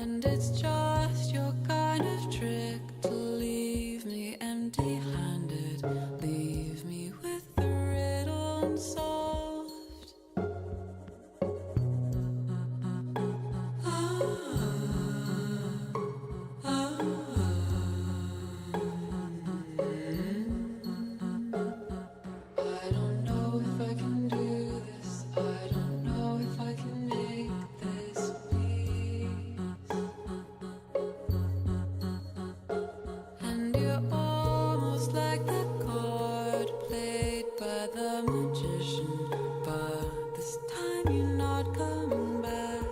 And it's just your kind of trick to leave me empty-handed, leave me with the riddle unsolved. I don't know if I can do this. I don't know if I can make this peace. And you're almost like the chord played by the magician, but this time you're not coming back.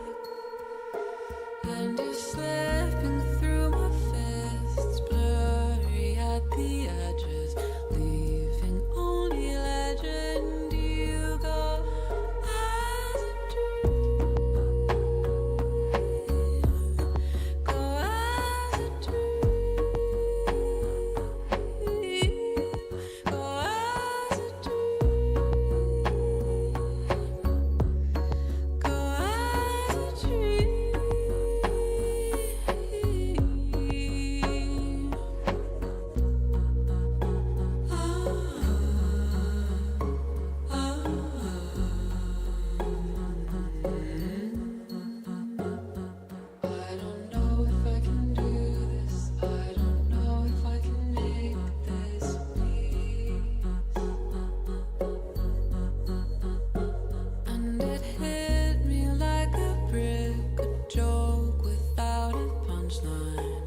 And you're slipping through my fists, blurry at the edges, leaving only legend. You go as a dream, go as a dream, go as a dream, go as a dream. I don't know if I can do this. I don't know if I can make this peace. And it hit me like a brick, a joke without a punchline,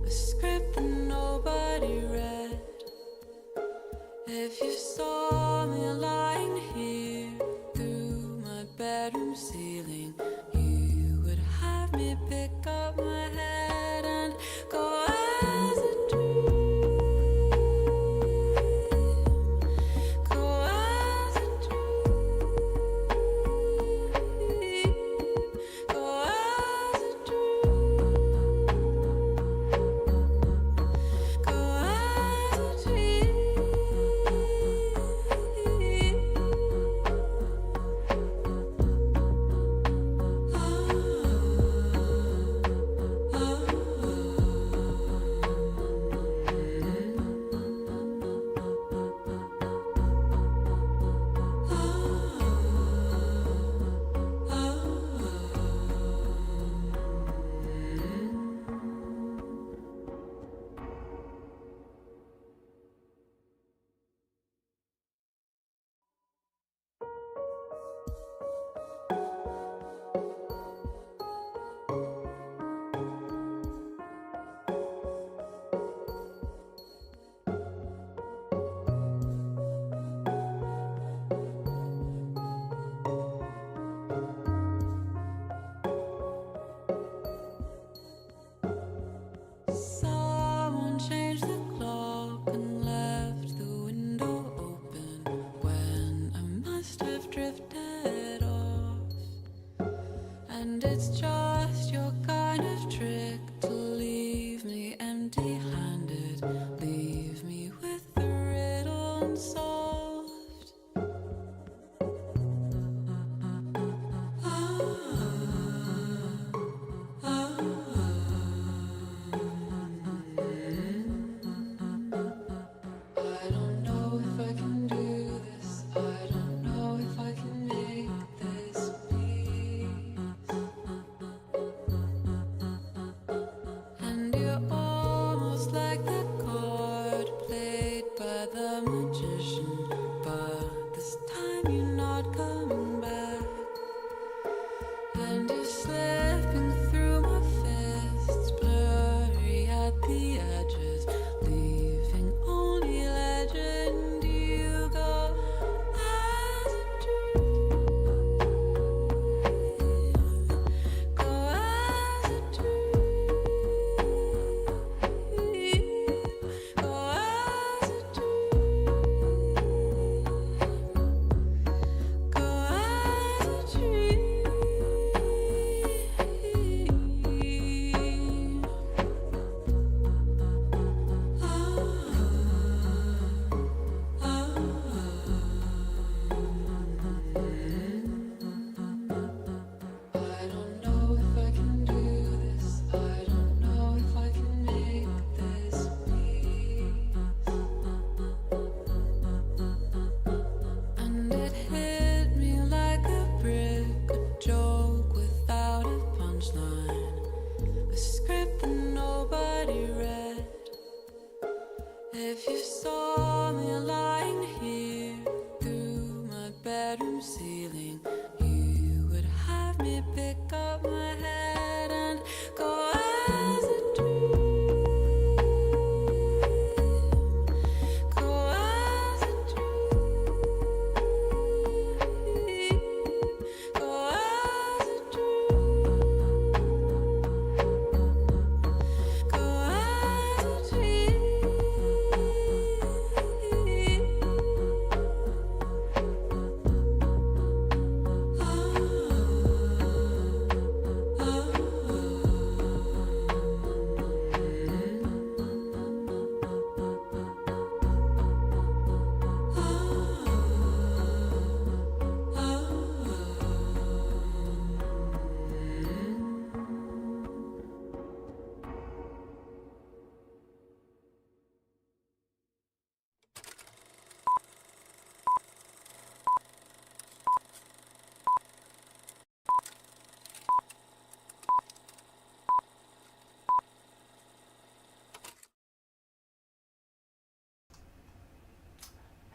a script that nobody read. If you saw me lying here through my bedroom ceiling, you would have me pick up my head and go as a dream, go as a dream, go as a dream, go as a dream.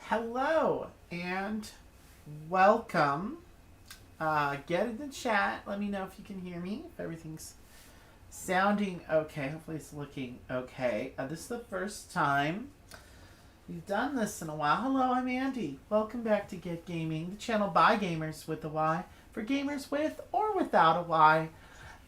Hello and welcome. Get in the chat. Let me know if you can hear me. If everything's sounding okay. Hopefully it's looking okay. This is the first time we've done this in a while. Hello, I'm Andy. Welcome back to Get Gaming, the channel by gamers with a Y, for gamers with or without a Y.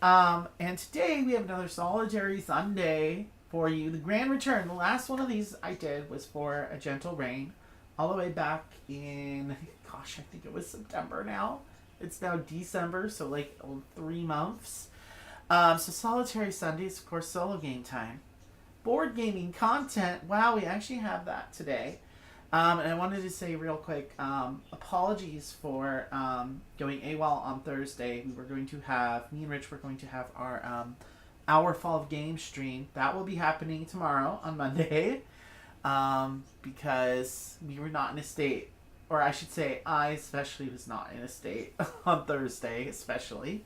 And today we have another Solitary Sunday for you. The grand return. The last one of these I did was for A Gentle Rain, all the way back in, gosh, I think it was September now. It's now December, so like 3 months. So Solitary Sundays, of course, solo game time. Board gaming content. Wow, we actually have that today. And I wanted to say real quick, apologies for going AWOL on Thursday. We were going to have, me and Rich were going to have our Fall of Game stream. That will be happening tomorrow on Monday, because we were not in a state, or I should say I especially was not in a state on Thursday, especially.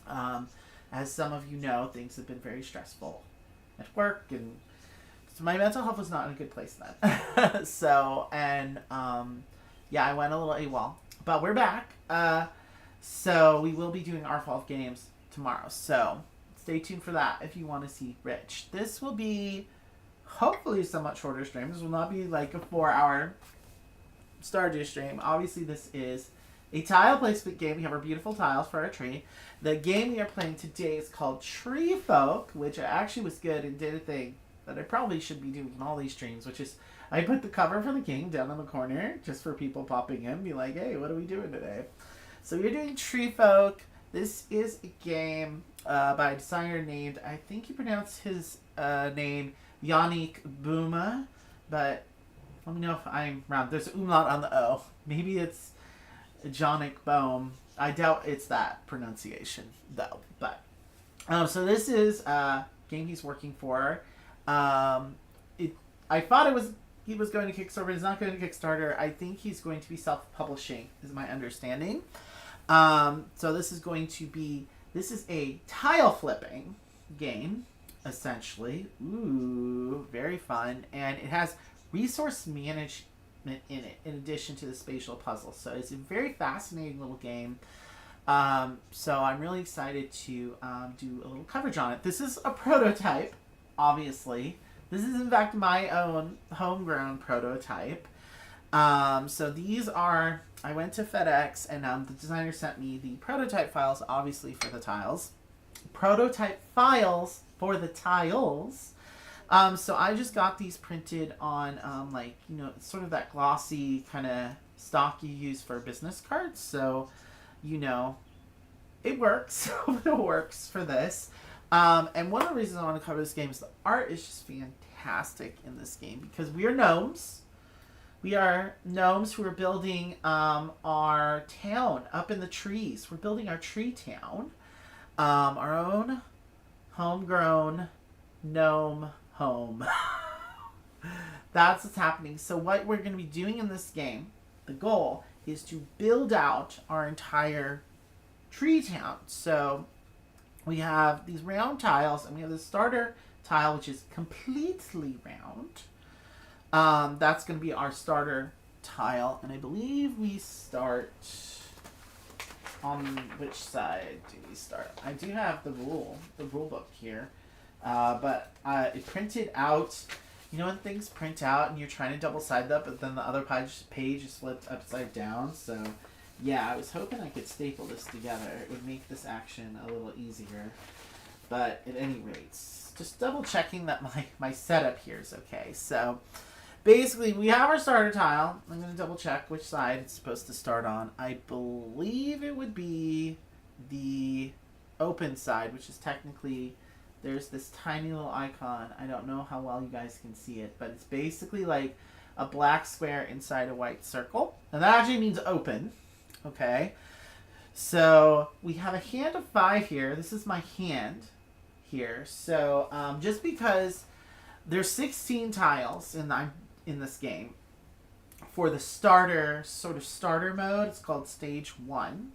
As some of you know, things have been very stressful at work, and so my mental health was not in a good place then. So, and yeah, I went a little AWOL, but we're back. So we will be doing our Fall of Games tomorrow. So stay tuned for that if you want to see Rich. This will be hopefully a somewhat shorter stream. This will not be like a 4-hour Stardew stream. Obviously, this is a tile placement game. We have our beautiful tiles for our tree. The game we are playing today is called Tree Folk, which actually was good and did a thing that I probably should be doing in all these streams, which is I put the cover for the game down in the corner just for people popping in, be like, hey, what are we doing today? So we're doing Tree Folk. This is a game by a designer named, I think he pronounced his name Jannic Bohme, but let me know if I'm wrong. There's an umlaut on the O. Maybe it's Jannic Bohme. I doubt it's that pronunciation, though. But so this is a game he's working for. I thought he was going to Kickstarter, but he's not going to Kickstarter. I think he's going to be self-publishing, is my understanding. So this is a tile flipping game, essentially. Ooh, very fun. And it has resource management in it, in addition to the spatial puzzle. So it's a very fascinating little game. So I'm really excited to do a little coverage on it. This is a prototype, obviously. This is, in fact, my own homegrown prototype. So these are, I went to FedEx, and the designer sent me the prototype files, obviously, for the tiles. Prototype files for the tiles. So I just got these printed on, like, you know, sort of that glossy kind of stock you use for business cards. So, you know, it works. It works for this. And one of the reasons I want to cover this game is the art is just fantastic in this game, because we are gnomes. We are gnomes who are building our town up in the trees. We're building our tree town. Our own homegrown gnome home. That's what's happening. So what we're going to be doing in this game, the goal is to build out our entire tree town. So we have these round tiles, and we have the starter tile, which is completely round. That's going to be our starter tile, and I believe we start on which side do we start? I do have the rule book here, but it printed out. You know when things print out and you're trying to double side them, but then the other page is flipped upside down. So yeah, I was hoping I could staple this together. It would make this action a little easier. But at any rate, just double checking that my setup here is okay. So basically, we have our starter tile. I'm going to double check which side it's supposed to start on. I believe it would be the open side, which is technically, there's this tiny little icon. I don't know how well you guys can see it, but it's basically like a black square inside a white circle. And that actually means open. Okay. So we have a hand of 5 here. This is my hand here. So just because there's 16 tiles in this game, for the starter mode, it's called stage 1.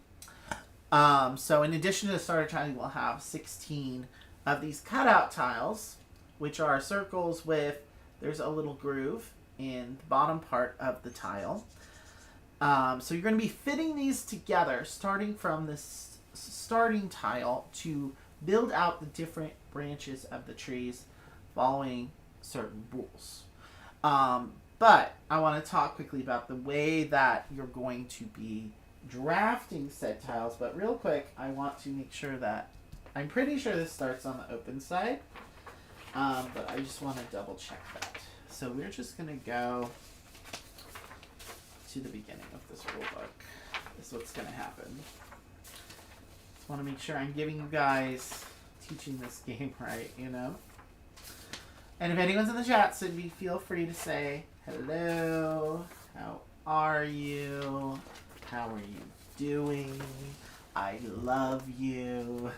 So in addition to the starter tile, we'll have 16 of these cutout tiles, which are circles with, there's a little groove in the bottom part of the tile. So you're going to be fitting these together, starting from this starting tile to build out the different branches of the trees following certain rules. But I want to talk quickly about the way that you're going to be drafting said tiles. But real quick, I want to make sure that I'm pretty sure this starts on the open side. But I just want to double check that. So we're just going to go to the beginning of this rule book. This is what's going to happen. Just want to make sure I'm giving you guys, teaching this game right, you know? And if anyone's in the chat, so feel free to say, hello, how are you? How are you doing? I love you.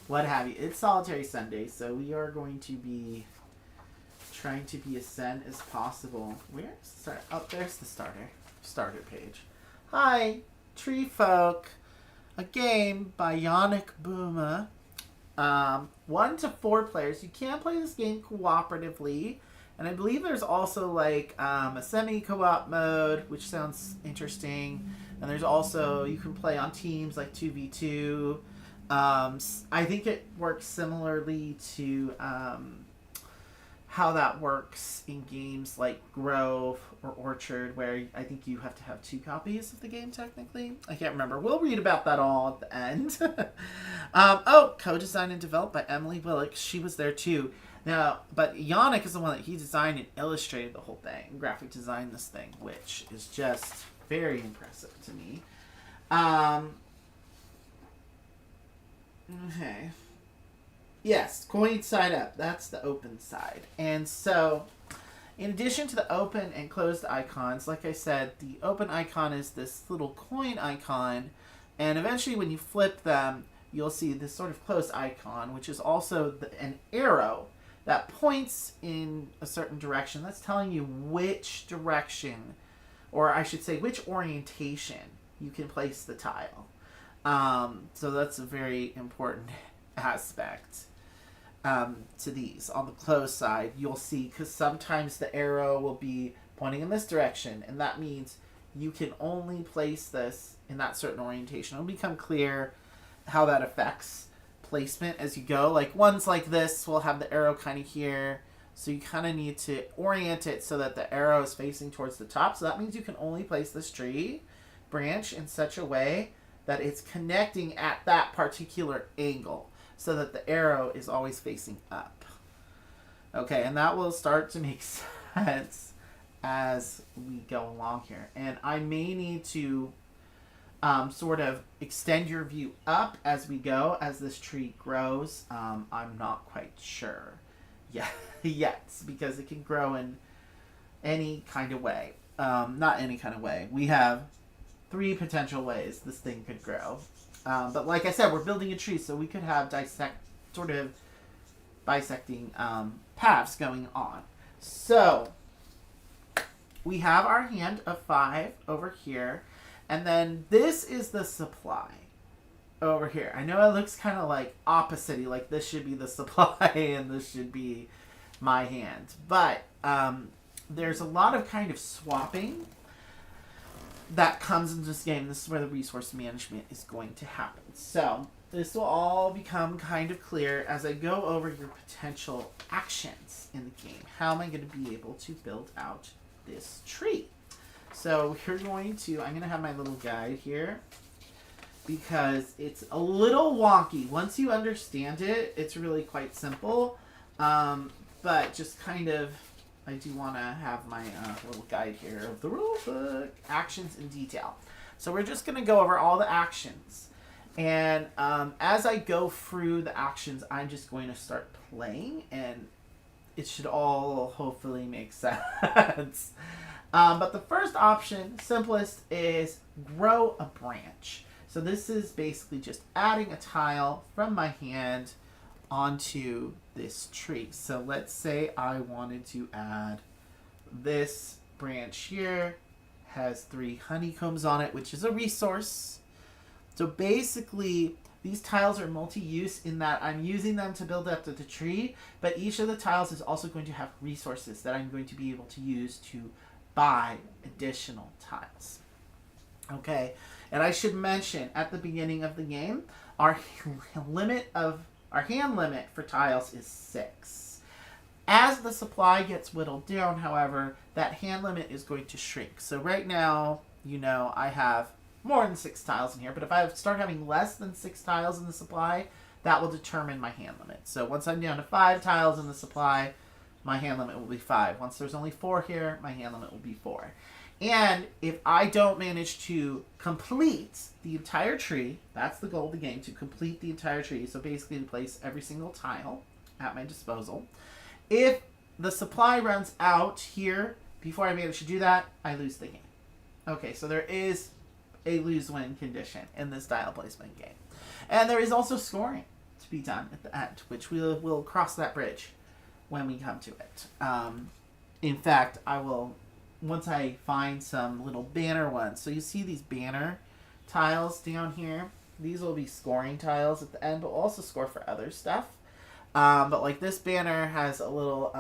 What have you. It's Solitary Sunday, so we are going to be trying to be as zen as possible. Where's the start? Oh, there's the starter page. Hi, Tree Folk. A game by Jannic Bohme. 1 to 4 players. You can play this game cooperatively, and I believe there's also like a semi-co-op mode, which sounds interesting. And there's also, you can play on teams like 2v2. I think it works similarly to how that works in games like Grove or Orchard, where I think you have to have 2 copies of the game technically. I can't remember. We'll read about that all at the end. Co-designed and developed by Emily Willick. She was there too. Now, but Jannic is the one that he designed and illustrated the whole thing, graphic designed this thing, which is just very impressive to me. Okay. Yes, coin side up. That's the open side. And so, in addition to the open and closed icons, like I said, the open icon is this little coin icon. And eventually when you flip them, you'll see this sort of closed icon, which is also an arrow that points in a certain direction. That's telling you which direction, or I should say which orientation you can place the tile. So that's a very important aspect to these. On the closed side, you'll see, because sometimes the arrow will be pointing in this direction, and that means you can only place this in that certain orientation. It'll become clear how that affects placement as you go. Like ones like this will have the arrow kind of here, so you kind of need to orient it so that the arrow is facing towards the top. So that means you can only place this tree branch in such a way that it's connecting at that particular angle, so that the arrow is always facing up. Okay, and that will start to make sense as we go along here. And I may need to sort of extend your view up as we go, as this tree grows. I'm not quite sure yet, because it can grow in any kind of way. Not any kind of way. We have 3 potential ways this thing could grow. But like I said, we're building a tree, so we could have bisecting paths going on. So we have our hand of 5 over here, and then this is the supply over here. I know it looks kind of like opposite-y, like this should be the supply and this should be my hand. But there's a lot of kind of swapping that comes into this game. This is where the resource management is going to happen. So this will all become kind of clear as I go over your potential actions in the game. How am I going to be able to build out this tree? So I'm going to have my little guide here, because it's a little wonky. Once you understand it, it's really quite simple. But just kind of, I do want to have my little guide here of the rule book, actions in detail. So we're just going to go over all the actions. And as I go through the actions, I'm just going to start playing, and it should all hopefully make sense. But the first option, simplest, is grow a branch. So this is basically just adding a tile from my hand onto this tree. So let's say I wanted to add this branch here, has 3 honeycombs on it, which is a resource. So basically These tiles are multi-use in that I'm using them to build up to the tree, but each of the tiles is also going to have resources that I'm going to be able to use to buy additional tiles. Okay, and I should mention at the beginning of the game, our hand limit for tiles is 6. As the supply gets whittled down, however, that hand limit is going to shrink. So right now, I have more than 6 tiles in here, but if I start having less than 6 tiles in the supply, that will determine my hand limit. So once I'm down to 5 tiles in the supply, my hand limit will be 5. Once there's only 4 here, my hand limit will be 4. And if I don't manage to complete the entire tree, that's the goal of the game, to complete the entire tree, so basically to place every single tile at my disposal. If the supply runs out here before I manage to do that, I lose the game. Okay, so there is a lose-win condition in this tile placement game. And there is also scoring to be done at the end, which we'll cross that bridge when we come to it. In fact, I will, once I find some little banner ones. So you see these banner tiles down here. These will be scoring tiles at the end, but we'll also score for other stuff. But like this banner has a little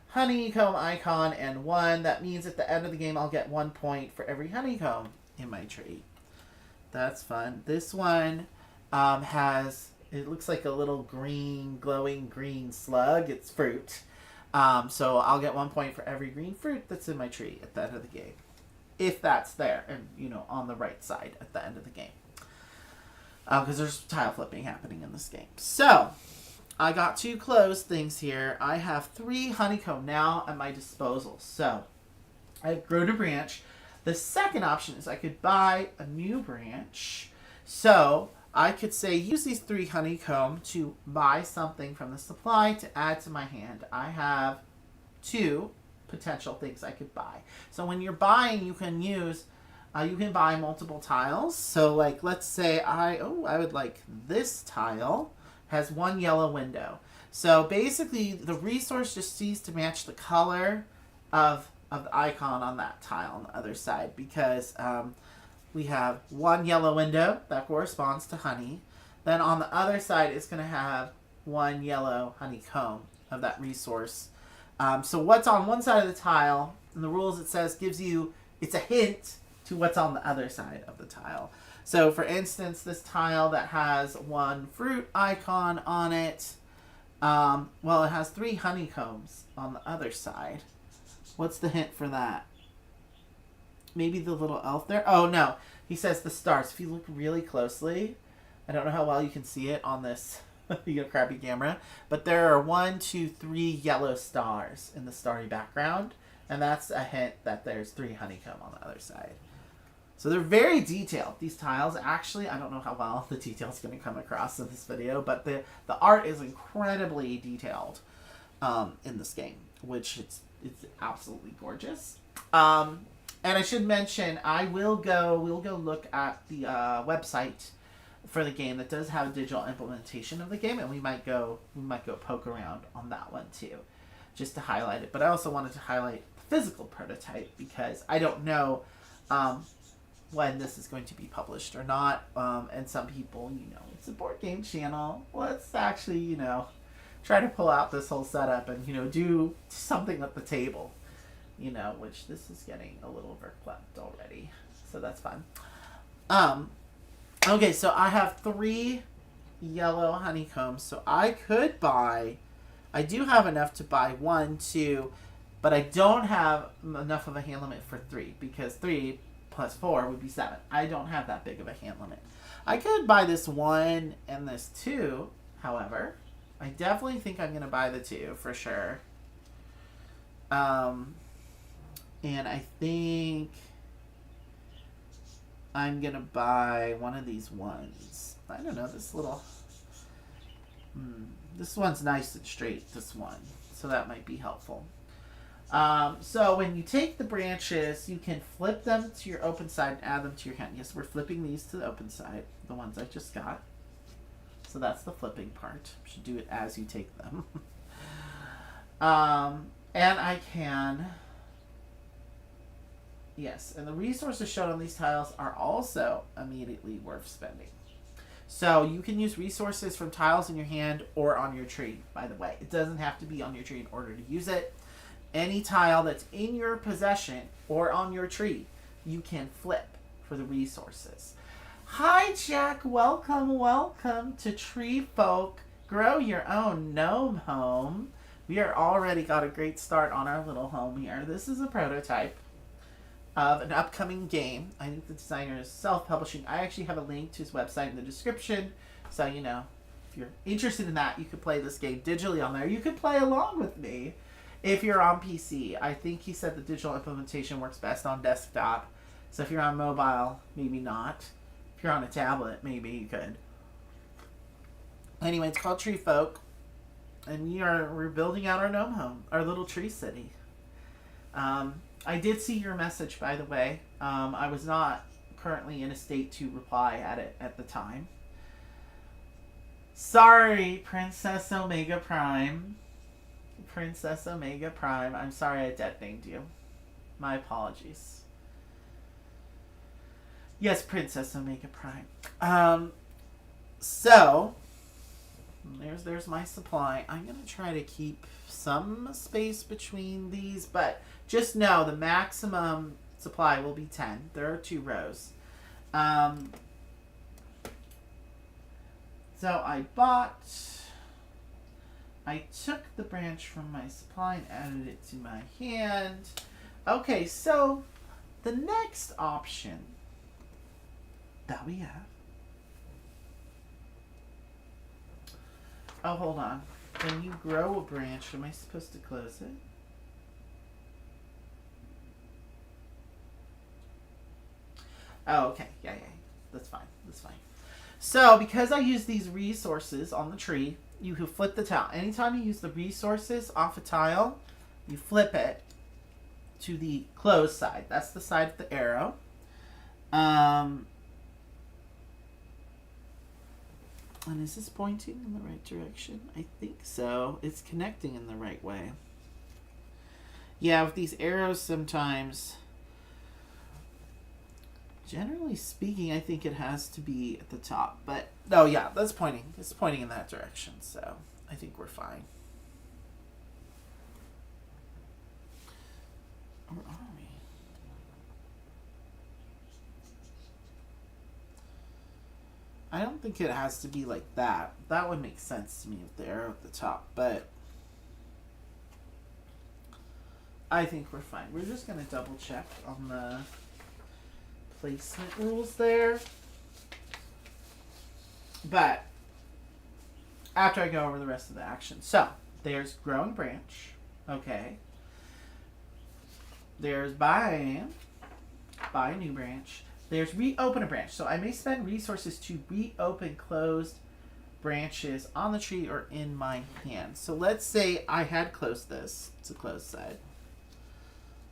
honeycomb icon and 1. That means at the end of the game, I'll get 1 point for every honeycomb in my tree. That's fun. This one it looks like a little green, glowing green slug. It's fruit. So I'll get 1 point for every green fruit that's in my tree at the end of the game. If that's there and, on the right side at the end of the game. Because there's tile flipping happening in this game. So, I got 2 closed things here. I have 3 honeycomb now at my disposal. So, I've grown a branch. The second option is I could buy a new branch. So, I could say use these 3 honeycomb to buy something from the supply to add to my hand. I have 2 potential things I could buy. So when you're buying, you can buy multiple tiles. So like, let's say I would like this tile has 1 yellow window. So basically the resource just needs to match the color of the icon on that tile on the other side, because we have 1 yellow window that corresponds to honey. Then on the other side, it's going to have 1 yellow honeycomb of that resource. So what's on one side of the tile, in the rules it says, it's a hint to what's on the other side of the tile. So for instance, this tile that has 1 fruit icon on it, it has 3 honeycombs on the other side. What's the hint for that? Maybe the little elf there? Oh, no. He says the stars. If you look really closely, I don't know how well you can see it on this crappy camera, but there are 1, 2, 3 yellow stars in the starry background, and that's a hint that there's 3 honeycomb on the other side. So they're very detailed. These tiles, actually, I don't know how well the detail's going to come across in this video, but the art is incredibly detailed in this game, which it's absolutely gorgeous. And I should mention, we'll go look at the website for the game that does have a digital implementation of the game, and we might go poke around on that one too, just to highlight it. But I also wanted to highlight the physical prototype because I don't know when this is going to be published or not. And some people, it's a board game channel. Let's actually, try to pull out this whole setup and, do something at the table, which this is getting a little verklempt already. So that's fun. Okay, so I have 3 yellow honeycombs. So I do have enough to buy 1, 2, but I don't have enough of a hand limit for 3 because 3 plus 4 would be 7. I don't have that big of a hand limit. I could buy this 1 and this 2, however. I definitely think I'm going to buy the 2 for sure. And I think I'm going to buy one of these ones. I don't know, this little... this one's nice and straight, this one. So that might be helpful. So when you take the branches, you can flip them to your open side and add them to your hand. Yes, we're flipping these to the open side, the ones I just got. So that's the flipping part. You should do it as you take them. And I can... Yes, and the resources shown on these tiles are also immediately worth spending. So you can use resources from tiles in your hand or on your tree, by the way. It doesn't have to be on your tree in order to use it. Any tile that's in your possession or on your tree, you can flip for the resources. Hi, Jack. Welcome to Tree Folk. Grow your own gnome home. We are already got a great start on our little home here. This is a prototype of an upcoming game. I think the designer is self-publishing. I actually have a link to his website in the description. So, you know, if you're interested in that, you could play this game digitally on there. You could play along with me if you're on PC. I think he said the digital implementation works best on desktop. So if you're on mobile, maybe not. If you're on a tablet, maybe you could. Anyway, it's called Tree Folk. And we're building out our gnome home, our little tree city. I did see your message, by the way. I was not currently in a state to reply at it at the time. Sorry, Princess Omega Prime. Princess Omega Prime. I'm sorry I dead named you. My apologies. Yes, Princess Omega Prime. So there's my supply. I'm gonna try to keep some space between these, but just know the maximum supply will be 10. There are 2 rows. So I took the branch from my supply and added it to my hand. Okay, so the next option that we have. Oh, hold on. When you grow a branch, am I supposed to close it? Oh, okay. Yeah. That's fine. So, because I use these resources on the tree, you can flip the tile. Anytime you use the resources off a tile, you flip it to the closed side. That's the side with the arrow. And is this pointing in the right direction? I think so. It's connecting in the right way. Yeah, with these arrows sometimes, generally speaking, I think it has to be at the top. But, oh yeah, that's pointing. It's pointing in that direction, so I think we're fine. Or are we? I don't think it has to be like that. That would make sense to me with the arrow at the top, but I think we're fine. We're just going to double check on the placement rules there. But after I go over the rest of the action. So, there's growing branch. Okay. There's buy a new branch. There's reopen a branch. So I may spend resources to reopen closed branches on the tree or in my hand. So let's say I had closed this. It's a closed side,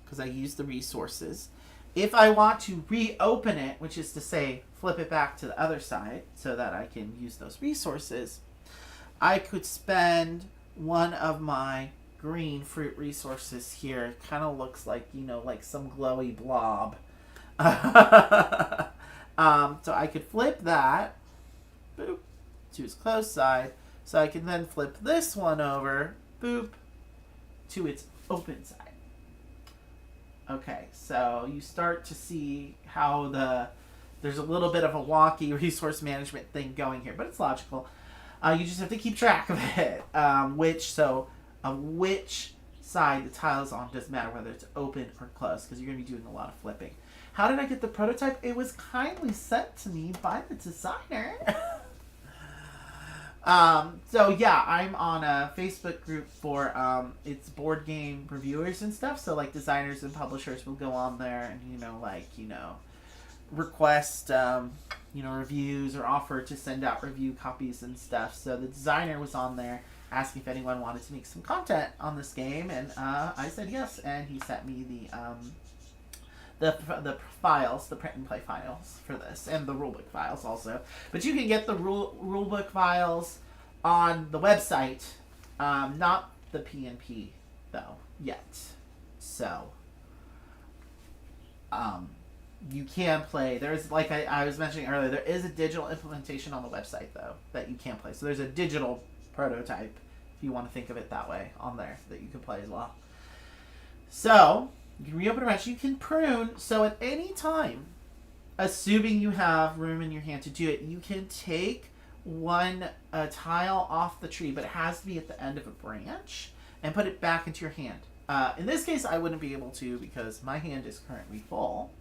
because I used the resources. If I want to reopen it, which is to say flip it back to the other side so that I can use those resources, I could spend one of my green fruit resources here. It kind of looks like, you know, like some glowy blob. So I could flip that, boop, to its closed side. So I can then flip this one over, boop, to its open side. Okay, so you start to see how there's a little bit of a wonky resource management thing going here, but it's logical. You just have to keep track of it. Which side the tile is on doesn't matter whether it's open or closed, because you're going to be doing a lot of flipping. How did I get the prototype? It was kindly sent to me by the designer. So yeah, I'm on a Facebook group for it's board game reviewers and stuff. So like designers and publishers will go on there and request reviews or offer to send out review copies and stuff. So the designer was on there asking if anyone wanted to make some content on this game, and I said yes, and he sent me the files, the print and play files for this, and the rulebook files also. But you can get the rulebook files on the website, not the PNP, though, yet. So, you can play. There's, like I was mentioning earlier, there is a digital implementation on the website, though, that you can play. So there's a digital prototype, if you want to think of it that way, on there that you can play as well. So, you can reopen a branch. You can prune. So at any time, assuming you have room in your hand to do it, you can take one tile off the tree, but it has to be at the end of a branch, and put it back into your hand. In this case, I wouldn't be able to because my hand is currently full.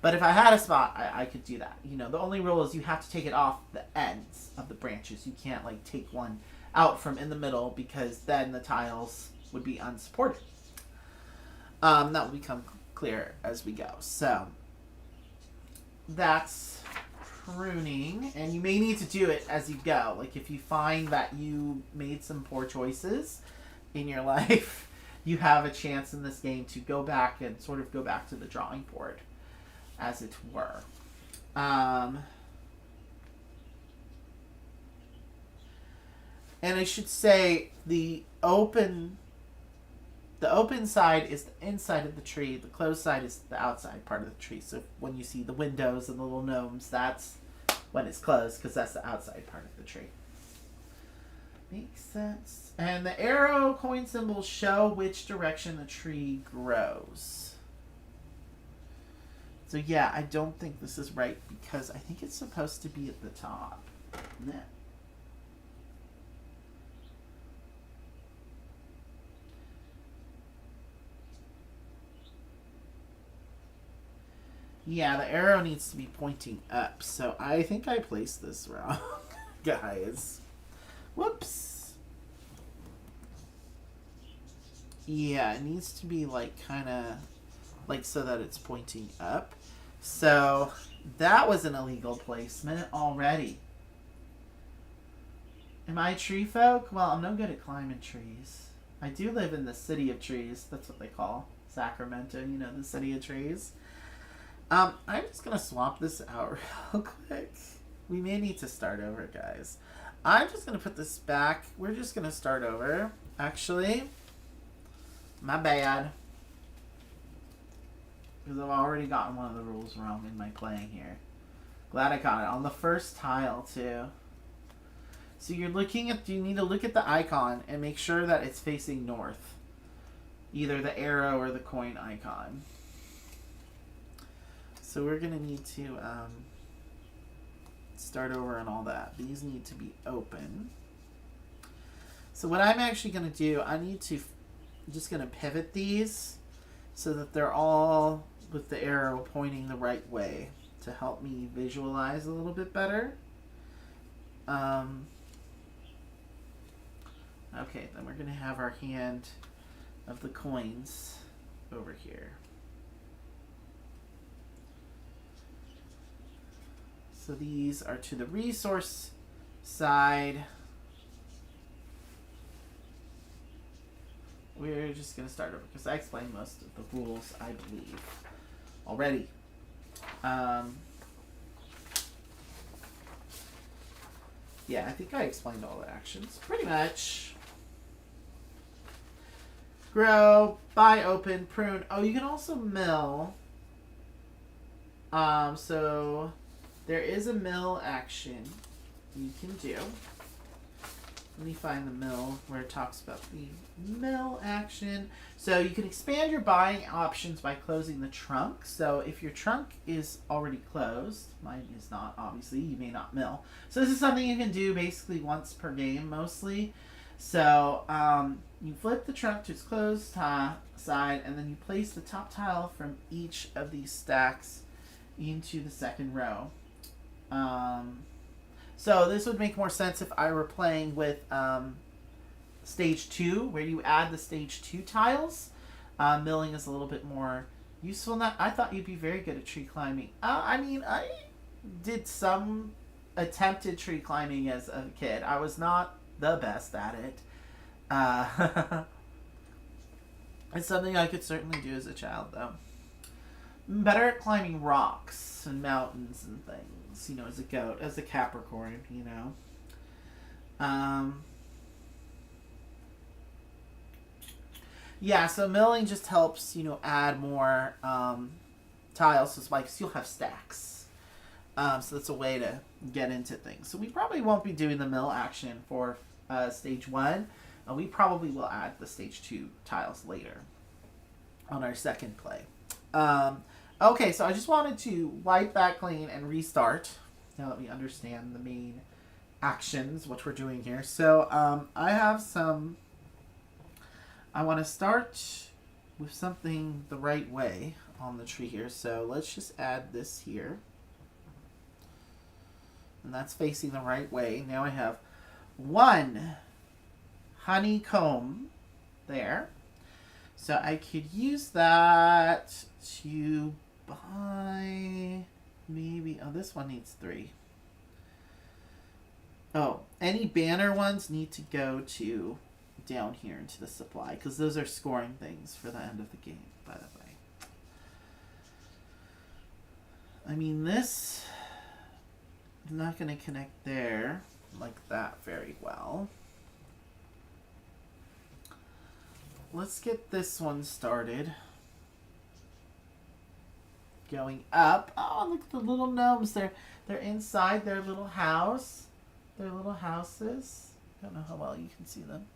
But if I had a spot, I could do that. You know, the only rule is you have to take it off the ends of the branches. You can't, like, take one out from in the middle because then the tiles would be unsupported. That will become clear as we go. So, that's pruning. And you may need to do it as you go. Like, if you find that you made some poor choices in your life, you have a chance in this game to go back and sort of go back to the drawing board, as it were. And I should say the open side is the inside of the tree. The closed side is the outside part of the tree. So when you see the windows and the little gnomes, that's when it's closed because that's the outside part of the tree. Makes sense. And the arrow coin symbols show which direction the tree grows. So yeah, I don't think this is right because I think it's supposed to be at the top. No. Yeah, the arrow needs to be pointing up. So I think I placed this wrong, guys. Whoops. Yeah, it needs to be like kind of like so that it's pointing up. So that was an illegal placement already. Am I a tree folk? Well, I'm no good at climbing trees. I do live in the city of trees. That's what they call Sacramento, you know, the city of trees. I'm just going to swap this out real quick. We may need to start over, guys. I'm just going to put this back. We're just going to start over. Actually, my bad. Because I've already gotten one of the rules wrong in my playing here. Glad I got it. On the first tile, too. So you're looking at, you need to look at the icon and make sure that it's facing north. Either the arrow or the coin icon. So we're going to need to start over and all that. These need to be open. So what I'm actually going to do, I'm just going to pivot these so that they're all with the arrow pointing the right way to help me visualize a little bit better. Okay, then we're going to have our hand of the coins over here. So these are to the resource side. We're just going to start over because I explained most of the rules, I believe, already. Yeah, I think I explained all the actions pretty much. Grow, buy, open, prune. Oh, you can also mill. So there is a mill action you can do. Let me find the mill where it talks about the mill action. So you can expand your buying options by closing the trunk. So if your trunk is already closed, mine is not, obviously, you may not mill. So this is something you can do basically once per game mostly. So you flip the trunk to its closed side and then you place the top tile from each of these stacks into the second row. So this would make more sense if I were playing with stage 2, where you add the stage 2 tiles. Milling is a little bit more useful. I thought you'd be very good at tree climbing. I mean, I did some attempted tree climbing as a kid. I was not the best at it. It's something I could certainly do as a child, though. I'm better at climbing rocks and mountains and things, you know, as a goat, as a Capricorn, you know. Yeah, so milling just helps, you know, add more tiles, so like you'll have stacks. So that's a way to get into things. So we probably won't be doing the mill action for stage 1. We probably will add the stage 2 tiles later on our second play. Okay, so I just wanted to wipe that clean and restart now that we understand the main actions, what we're doing here. So I have some, I want to start with something the right way on the tree here. So let's just add this here. And that's facing the right way. Now I have 1 honeycomb there. So I could use that to buy maybe, oh, this one needs 3. Oh, any banner ones need to go to down here into the supply, because those are scoring things for the end of the game, by the way. I mean, this is not going to connect there like that very well. Let's get this one started. Going up. Oh, look at the little gnomes. They're inside their little house. Their little houses. I don't know how well you can see them.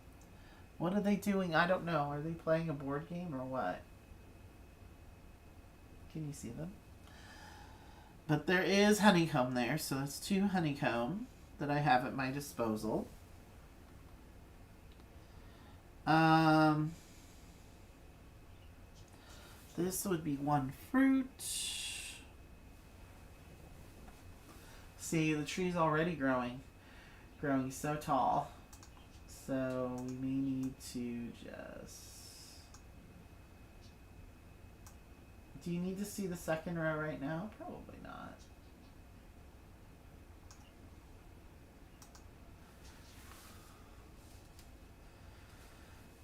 What are they doing? I don't know. Are they playing a board game or what? Can you see them? But there is honeycomb there, so that's 2 honeycomb that I have at my disposal. This would be 1 fruit. See, the tree's already growing so tall. So we may need to just... Do you need to see the second row right now? Probably not.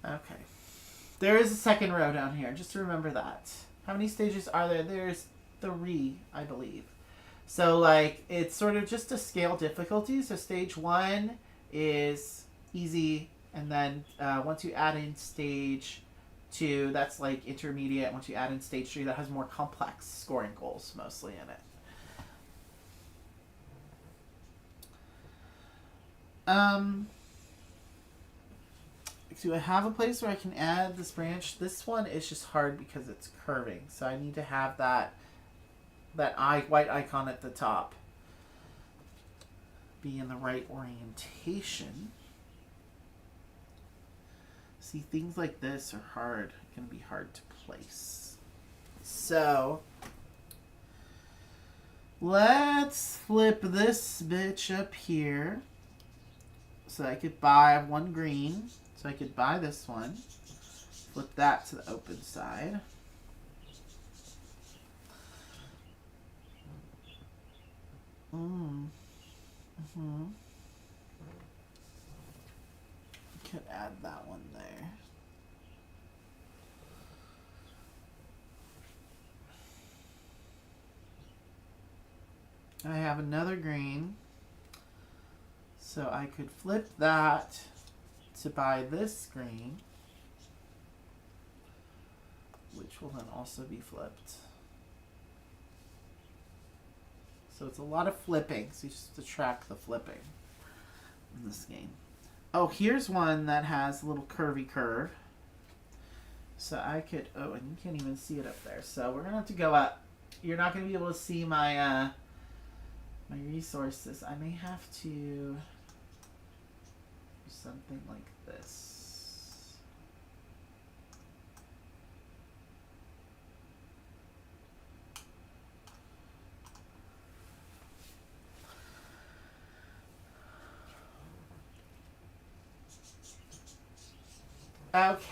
Okay. There is a second row down here. Just remember that. How many stages are there? There's 3, I believe. So, like, it's sort of just a scale difficulty. So stage 1 is easy. And then once you add in stage 2, that's like intermediate. Once you add in stage 3, that has more complex scoring goals mostly in it. Do I have a place where I can add this branch? This one is just hard because it's curving. So I need to have that white icon at the top be in the right orientation. See, things like this are hard. Can be hard to place. So let's flip this bitch up here. So I could buy 1 green. So I could buy this one. Flip that to the open side. Could add that one there. I have another green. So I could flip that to buy this green, which will then also be flipped. So it's a lot of flipping, so you just have to track the flipping in this game. Oh, here's one that has a little curvy curve. So I could, oh, and you can't even see it up there. So we're gonna have to go up. You're not gonna be able to see my my resources. I may have to do something like this. Okay.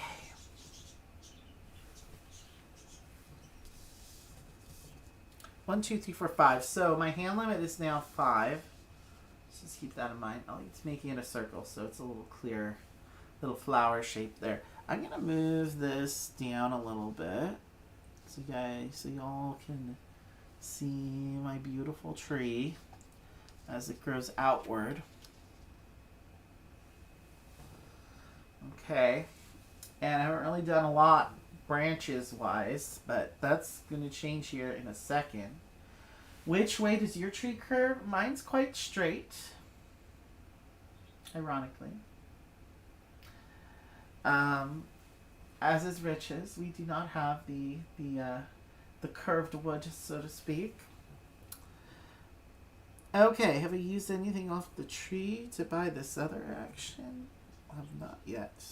One, two, three, four, 5. So my hand limit is now 5. Let's just keep that in mind. Oh, it's making it a circle, so it's a little clearer, little flower shape there. I'm gonna move this down a little bit, so y'all can see my beautiful tree as it grows outward. Okay. And I haven't really done a lot branches wise, but that's going to change here in a second. Which way does your tree curve? Mine's quite straight, ironically. As is Rich's, we do not have the curved wood, so to speak. Okay, have I used anything off the tree to buy this other action? I have not yet.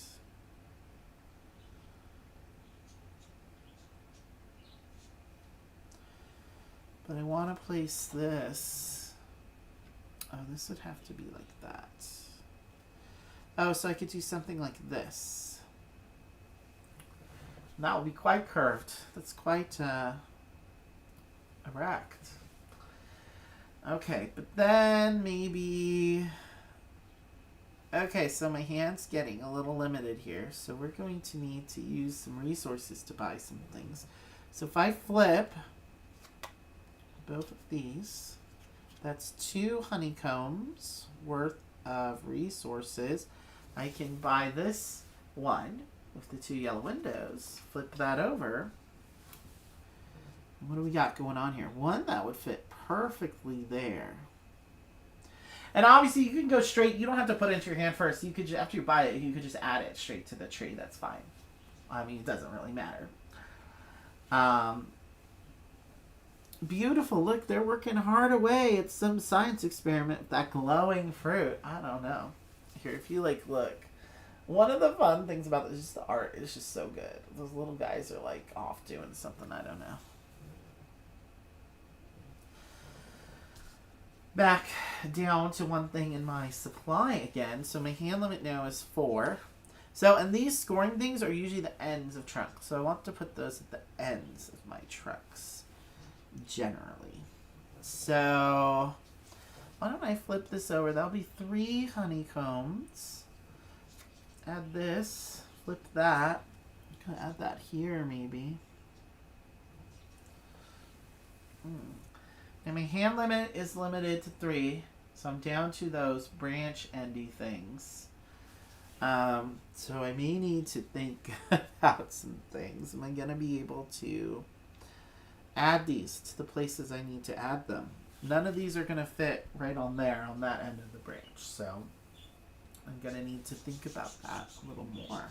But I want to place this. Oh, this would have to be like that. Oh, so I could do something like this. That will be quite curved. That's quite erect. Okay, but then maybe... Okay, so my hand's getting a little limited here. So we're going to need to use some resources to buy some things. So if I flip both of these, that's 2 honeycombs worth of resources. I can buy this one with the 2 yellow windows, flip that over. What do we got going on here? One that would fit perfectly there. And obviously you can go straight. You don't have to put it into your hand first. You could, after you buy it, you could just add it straight to the tree. That's fine. I mean, it doesn't really matter. Beautiful. Look, they're working hard away at some science experiment with that glowing fruit. I don't know. Here, if you like, look. One of the fun things about this is the art. It's just so good. Those little guys are like off doing something. I don't know. Back down to one thing in my supply again. So my hand limit now is 4. So, and these scoring things are usually the ends of trunks. So I want to put those at the ends of my trunks, generally. So, why don't I flip this over? That'll be 3 honeycombs. Add this. Flip that. I'm going to add that here, maybe. And my hand limit is limited to 3. So I'm down to those branch endy things. So I may need to think about some things. Am I going to be able to add these to the places I need to add them? None of these are going to fit right on there, on that end of the branch. So I'm going to need to think about that a little more.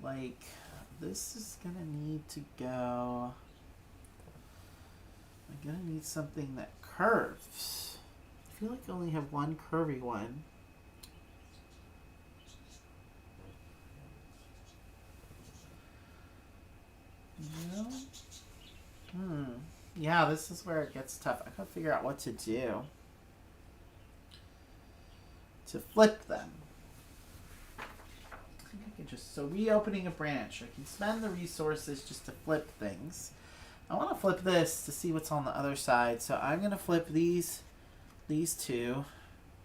Like, this is going to need to go... I'm going to need something that curves. I feel like I only have one curvy one. No? Yeah, this is where it gets tough. I gotta figure out what to do to flip them. I think I can just... So reopening a branch. I can spend the resources just to flip things. I want to flip this to see what's on the other side. So I'm going to flip these 2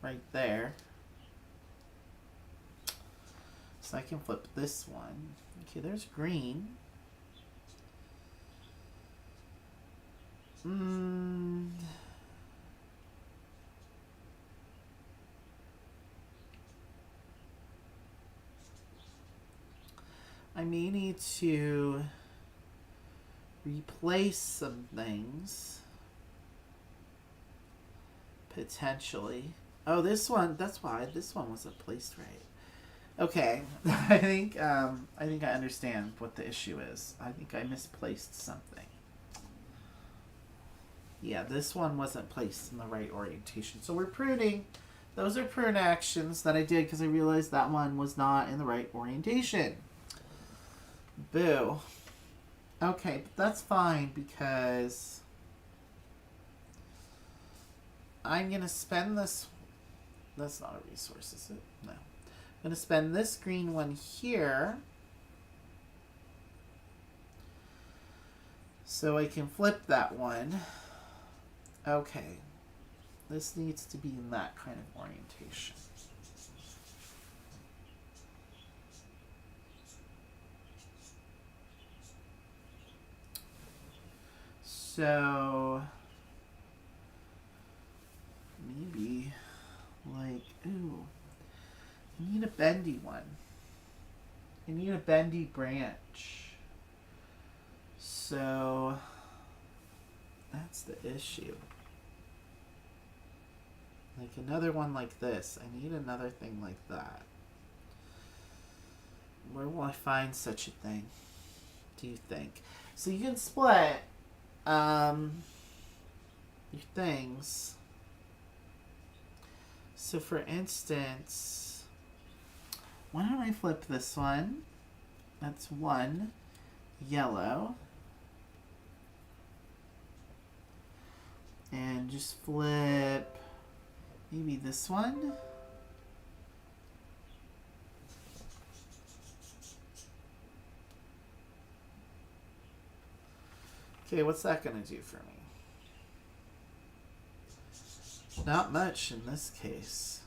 right there. So I can flip this one. Okay, there's green. I may need to replace some things. Potentially. Oh, this one, that's why this one wasn't placed right. Okay. I think I understand what the issue is. I think I misplaced something. Yeah, this one wasn't placed in the right orientation. So we're pruning. Those are prune actions that I did because I realized that one was not in the right orientation. Boo. Okay, but that's fine because I'm going to spend this... That's not a resource, is it? No. I'm going to spend this green one here so I can flip that one. Okay. This needs to be in that kind of orientation. So maybe like, bendy one. I need a bendy branch. So that's the issue. Like another one like this. I need another thing like that. Where will I find such a thing, do you think? So you can split your things. So for instance, why don't I flip this one? That's one yellow. And just flip maybe this one. Okay, what's that going to do for me? Not much in this case.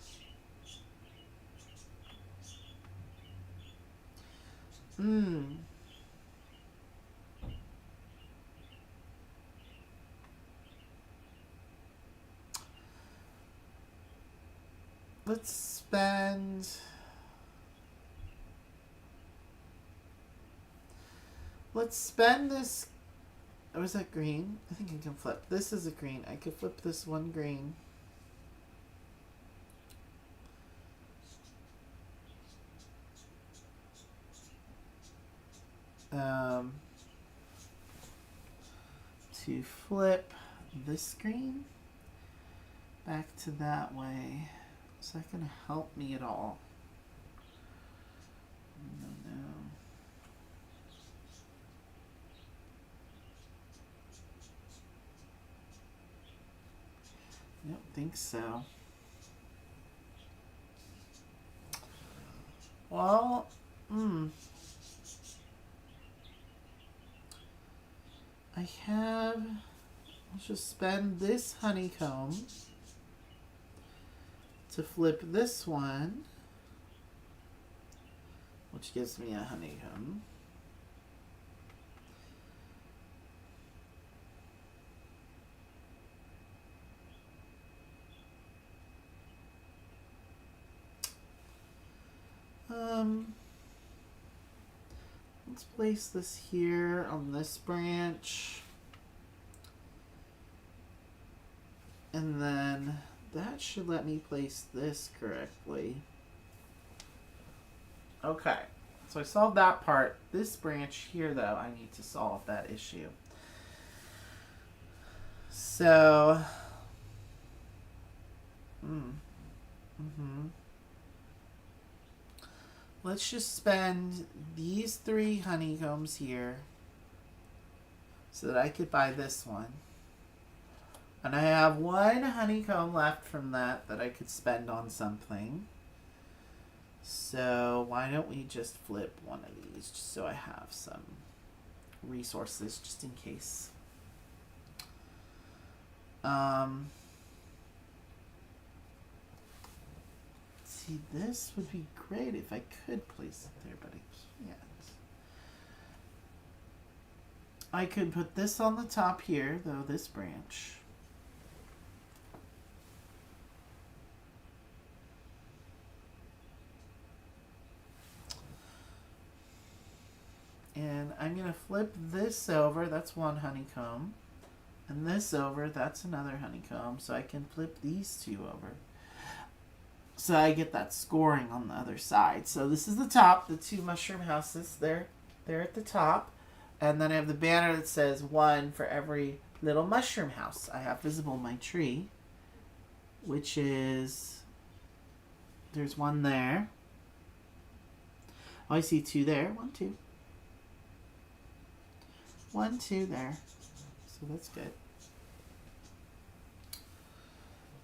Let's spend... Let's spend this... Oh, is that green? I think I can flip. This is a green. I could flip this one green. To flip this green back to that way. Is that going to help me at all? No. I don't think so. Well, I have... Let's just spend this honeycomb to flip this one, which gives me a honeycomb. Let's place this here on this branch. And then that should let me place this correctly. Okay, so I solved that part. This branch here, though, I need to solve that issue. So, let's just spend these 3 honeycombs here so that I could buy this one. And I have 1 honeycomb left from that I could spend on something. So why don't we just flip one of these just so I have some resources just in case. See, this would be great if I could place it there, but I can't. I could put this on the top here, though, this branch. And I'm going to flip this over, that's 1 honeycomb. And this over, that's another honeycomb. So I can flip these 2 over. So I get that scoring on the other side. So this is the top, the 2 mushroom houses. They're at the top. And then I have the banner that says 1 for every little mushroom house I have visible in my tree. Which is... There's 1 there. Oh, I see 2 there. 1, 2. 1, 2 there. So that's good.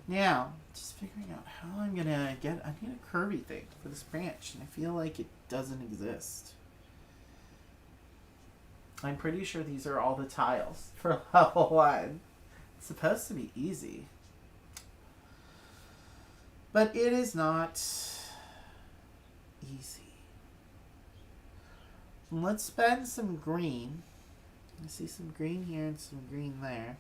Now, just figuring out how I'm gonna get... I need a curvy thing for this branch, and I feel like it doesn't exist. I'm pretty sure these are all the tiles for level 1. It's supposed to be easy. But it is not easy. Let's spend some green. I see some green here and some green there.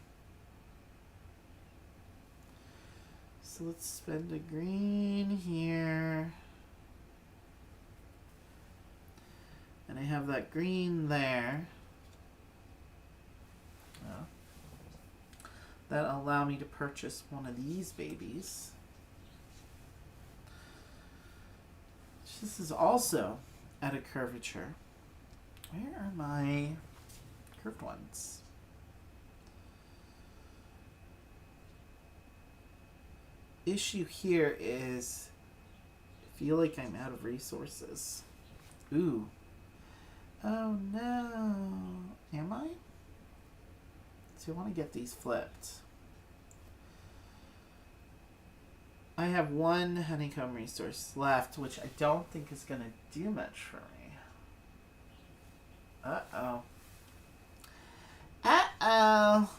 So let's spend a green here. I have that green there. Oh. That'll allow me to purchase one of these babies. This is also at a curvature. Where are my curved ones? Issue here is I feel like I'm out of resources. Ooh. Oh no. Am I? So I want to get these flipped. I have one honeycomb resource left, which I don't think is going to do much for me. Uh-oh. Uh-oh.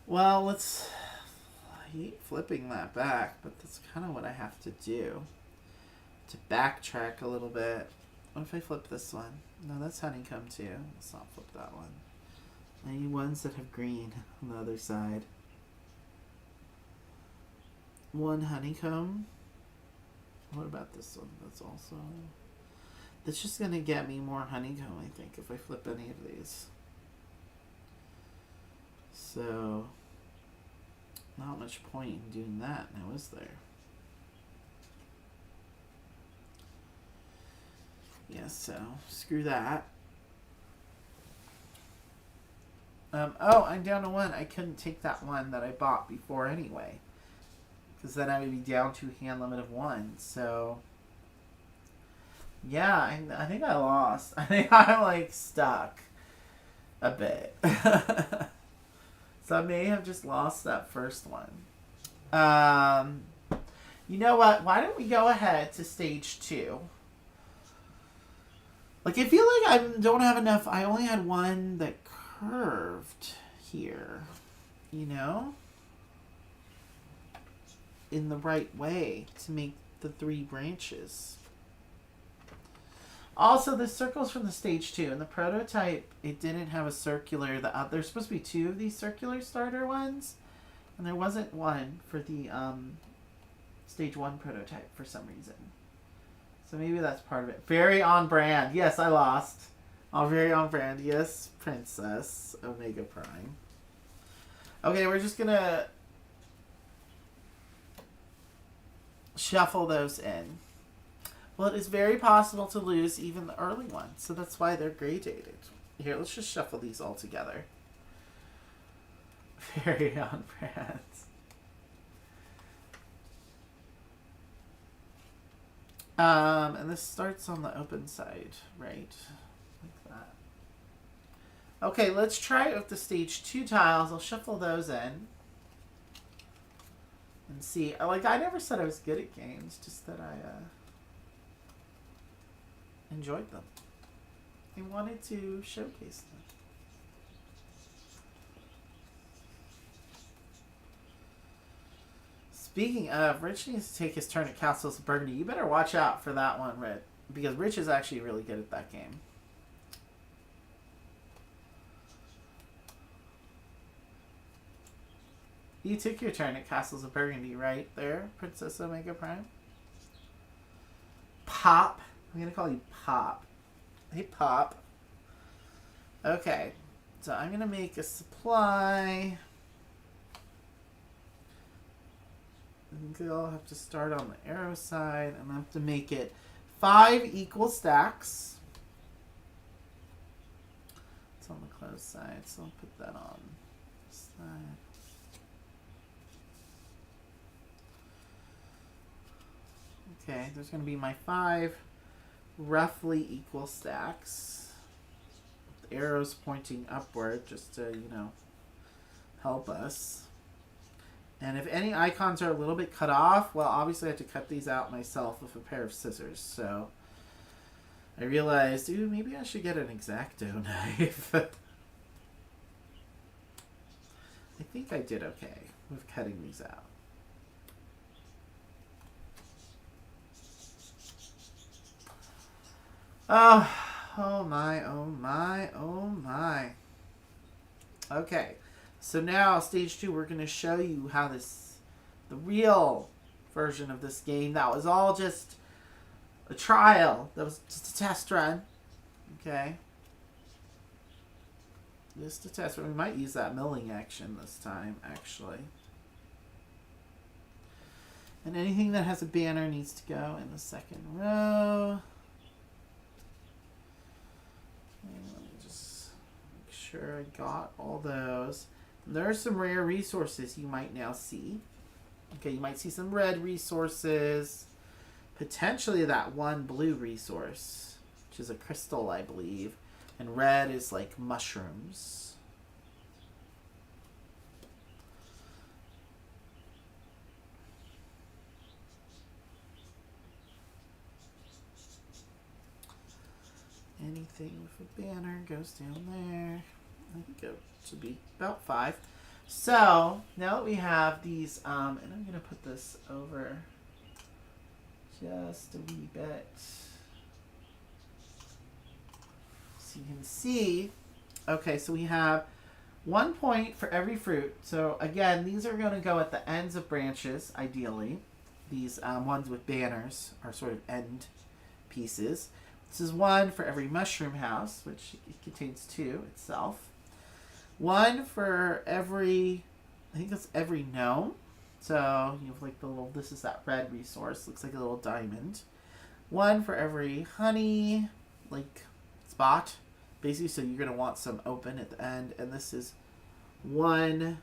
Well, let's... I hate flipping that back, but that's kind of what I have to do. To backtrack a little bit. What if I flip this one? No, that's honeycomb too. Let's not flip that one. I need ones that have green on the other side. One honeycomb. What about this one? That's also... That's just going to get me more honeycomb, I think, if I flip any of these. So, not much point in doing that now, is there? Yeah, so, screw that. Oh, I'm down to one. I couldn't take that one that I bought before anyway. Because then I would be down to a hand limit of one. So, yeah, I think I lost. I think I'm, like, stuck a bit. So I may have just lost that first one. You know what? Why don't we go ahead to stage 2? Like, I feel like I don't have enough. I only had one that curved here. You know? In the right way to make the 3 branches. Also, the circles from the stage 2. In the prototype, it didn't have a circular. There's supposed to be 2 of these circular starter ones. And there wasn't one for the stage 1 prototype for some reason. So maybe that's part of it. Very on brand. Yes, I lost. Oh, very on brand. Yes, Princess Omega Prime. Okay, we're just going to shuffle those in. Well, it is very possible to lose even the early ones, so that's why they're gradated. Here, let's just shuffle these all together. Very on brand. And this starts on the open side, right? Like that. Okay, let's try it with the stage 2 tiles. I'll shuffle those in. And see. Like, I never said I was good at games, just that I enjoyed them. I wanted to showcase them. Speaking of, Rich needs to take his turn at Castles of Burgundy. You better watch out for that one, Rich. Because Rich is actually really good at that game. You took your turn at Castles of Burgundy, right there, Princess Omega Prime? Pop. I'm going to call you Pop. Hey, Pop. Okay. So I'm going to make a supply. I think I'll have to start on the arrow side. I'm going to have to make it 5 equal stacks. It's on the closed side, so I'll put that on this side. Okay, there's going to be my 5 roughly equal stacks. The arrows pointing upward just to, you know, help us. And if any icons are a little bit cut off, well, obviously I have to cut these out myself with a pair of scissors. So I realized, ooh, maybe I should get an X-Acto knife. I think I did okay with cutting these out. Oh my, oh my, oh my. Okay, so now stage 2, we're going to show you how the real version of this game, that was all just a trial. That was just a test run. Okay. Just a test run. We might use that milling action this time, actually. And anything that has a banner needs to go in the second row. Okay, let me just make sure I got all those. And there are some rare resources you might now see. Okay, you might see some red resources. Potentially that one blue resource, which is a crystal, I believe. And red is like mushrooms. Anything with a banner goes down there. I think it should be about 5. So, now that we have these, and I'm going to put this over just a wee bit so you can see. Okay, so we have 1 point for every fruit. So again, these are going to go at the ends of branches, ideally. These ones with banners are sort of end pieces. This is 1 for every mushroom house, which it contains 2 itself. 1 for every, I think that's every gnome. So you have like the little, this is that red resource, looks like a little diamond. 1 for every honey, like spot, basically, so you're going to want some open at the end. And this is 1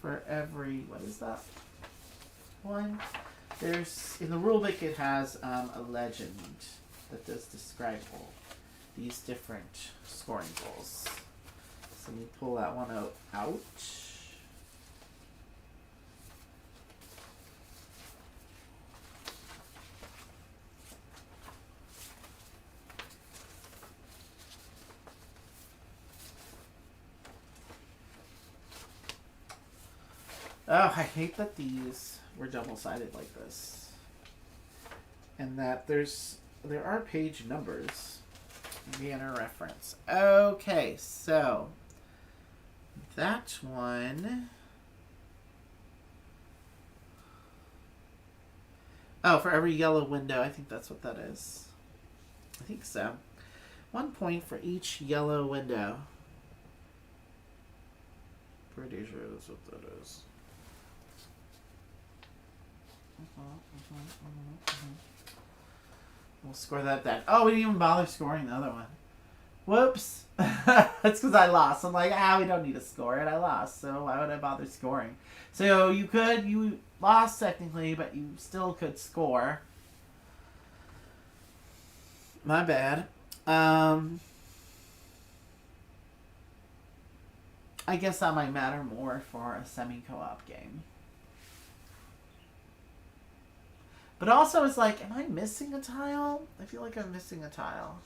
for every, what is that? 1. There's, in the rulebook it has a legend that does describe all these different scoring goals. So let me pull that one out. Oh, I hate that these were double-sided like this. And that there are page numbers. Banner reference. Okay, so that one. Oh, for every yellow window. I think that's what that is. I think so. 1 point for each yellow window. Pretty sure that's what that is. We'll score that then. Oh, we didn't even bother scoring the other one. Whoops. That's because I lost. I'm like, we don't need to score it. I lost, so why would I bother scoring? So you lost technically, but you still could score. My bad. I guess that might matter more for a semi-co-op game. But also, it's like, am I missing a tile? I feel like I'm missing a tile.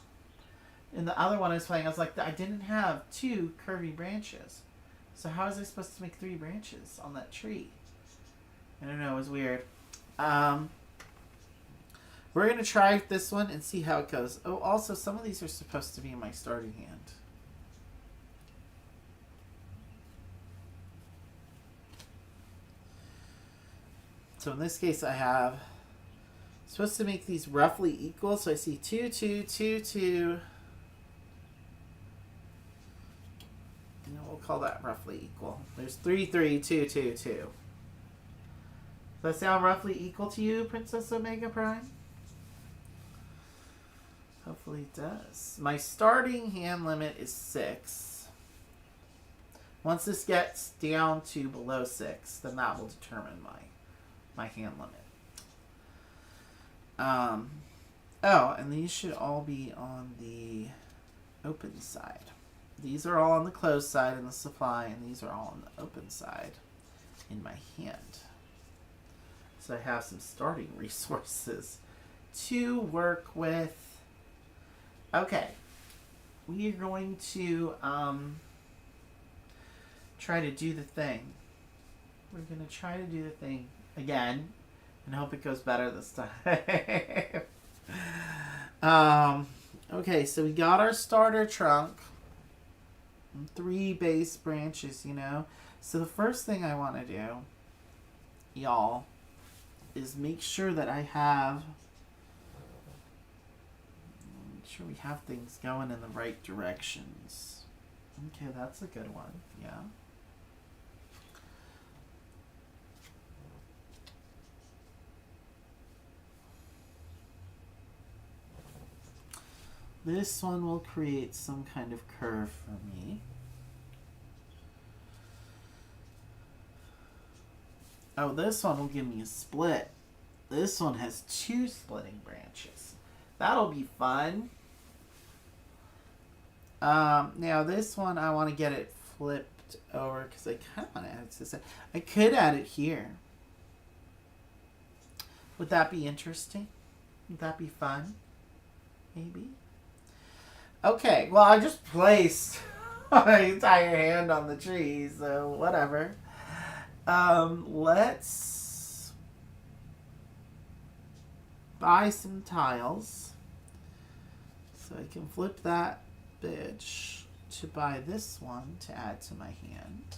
In the other one I was playing, I was like, I didn't have 2 curvy branches. So how was I supposed to make 3 branches on that tree? I don't know, it was weird. We're going to try this one and see how it goes. Oh, also, some of these are supposed to be in my starting hand. So in this case, I have supposed to make these roughly equal. So I see 2, 2, 2, 2. And we'll call that roughly equal. There's 3, 3, 2, 2, 2. Does that sound roughly equal to you, Princess Omega Prime? Hopefully it does. My starting hand limit is 6. Once this gets down to below 6, then that will determine my hand limit. Oh, and these should all be on the open side. These are all on the closed side in the supply, and these are all on the open side in my hand. So I have some starting resources to work with. Okay. We are going to try to do the thing. We're going to try to do the thing again and hope it goes better this time. Okay, so we got our starter trunk. 3 base branches, you know. So the first thing I want to do, y'all, is make sure that I have sure we have things going in the right directions. Okay, that's a good one. Yeah. This one will create some kind of curve for me. Oh, this one will give me a split. This one has 2 splitting branches. That'll be fun. Now this one I want to get it flipped over because I kind of want to add it to this. I could add it here. Would that be interesting? Would that be fun? Maybe. Okay, well I just placed my entire hand on the tree, so whatever. Let's buy some tiles. So I can flip that bitch to buy this one to add to my hand.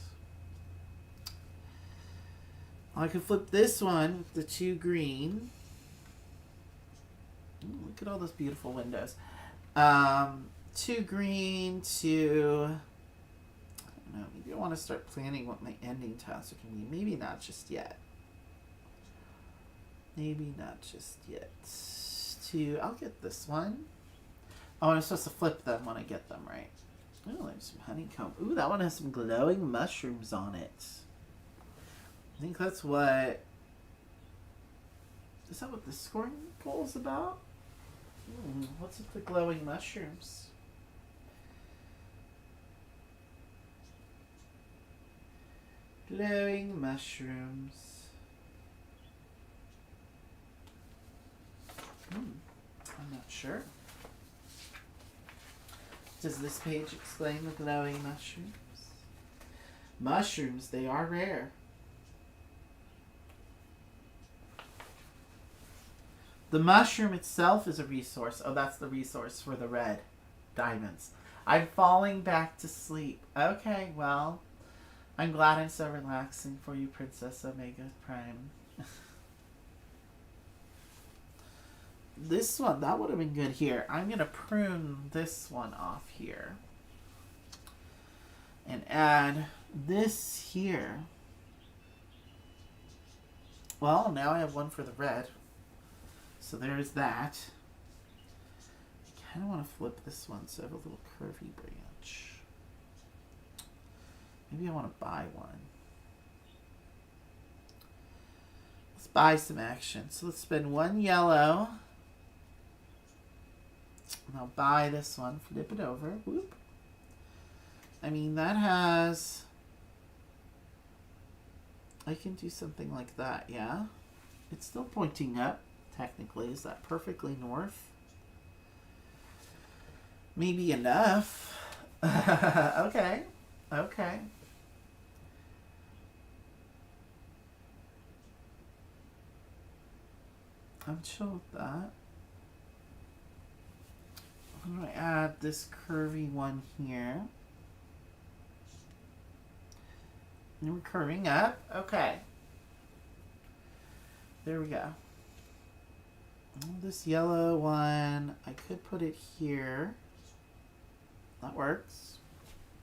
I can flip this one with the 2 green. Ooh, look at all those beautiful windows. 2 green to, I don't know, maybe I want to start planning what my ending tiles are going to be. Maybe not just yet. Maybe not just yet. I'll get this one. Oh, I'm supposed to flip them when I get them, right? Oh, there's some honeycomb. Ooh, that one has some glowing mushrooms on it. I think that's what... Is that what the scoring goal is about? Ooh, what's with the glowing mushrooms? Glowing mushrooms. I'm not sure. Does this page explain the glowing mushrooms? Mushrooms, they are rare. The mushroom itself is a resource. Oh, that's the resource for the red diamonds. I'm falling back to sleep. Okay, well, I'm glad it's so relaxing for you, Princess Omega Prime. This one, that would have been good here. I'm going to prune this one off here. And add this here. Well, now I have one for the red. So there's that. I kind of want to flip this one so I have a little curvy branch. Maybe I want to buy one. Let's buy some action. So let's spend 1 yellow. And I'll buy this one. Flip it over. Whoop. I mean, that has... I can do something like that, yeah? It's still pointing up. Technically, is that perfectly north? Maybe enough. Okay. Okay. I'm chill with that. I'm going to add this curvy one here. And we're curving up. Okay. There we go. This yellow one, I could put it here. That works.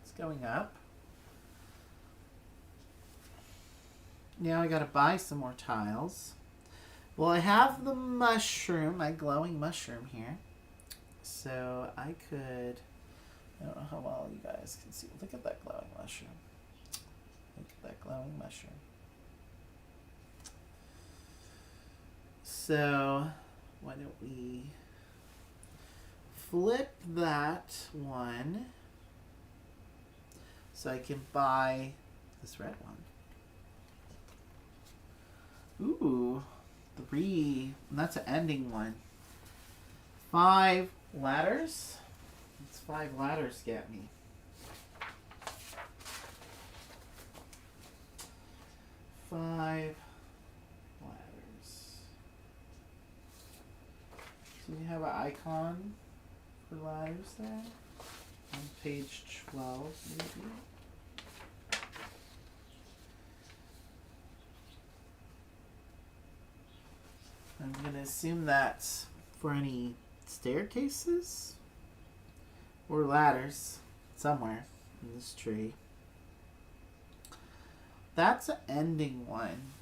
It's going up. Now I gotta buy some more tiles. Well, I have the mushroom, my glowing mushroom here. So I could, I don't know how well you guys can see. Look at that glowing mushroom. Look at that glowing mushroom. So why don't we flip that one so I can buy this red one. Ooh, 3. And that's an ending one. 5 ladders. What's 5 ladders get me? 5 ladders. Do we have an icon for ladders there? On page 12, maybe? I'm going to assume that for any staircases or ladders somewhere in this tree. That's an ending one.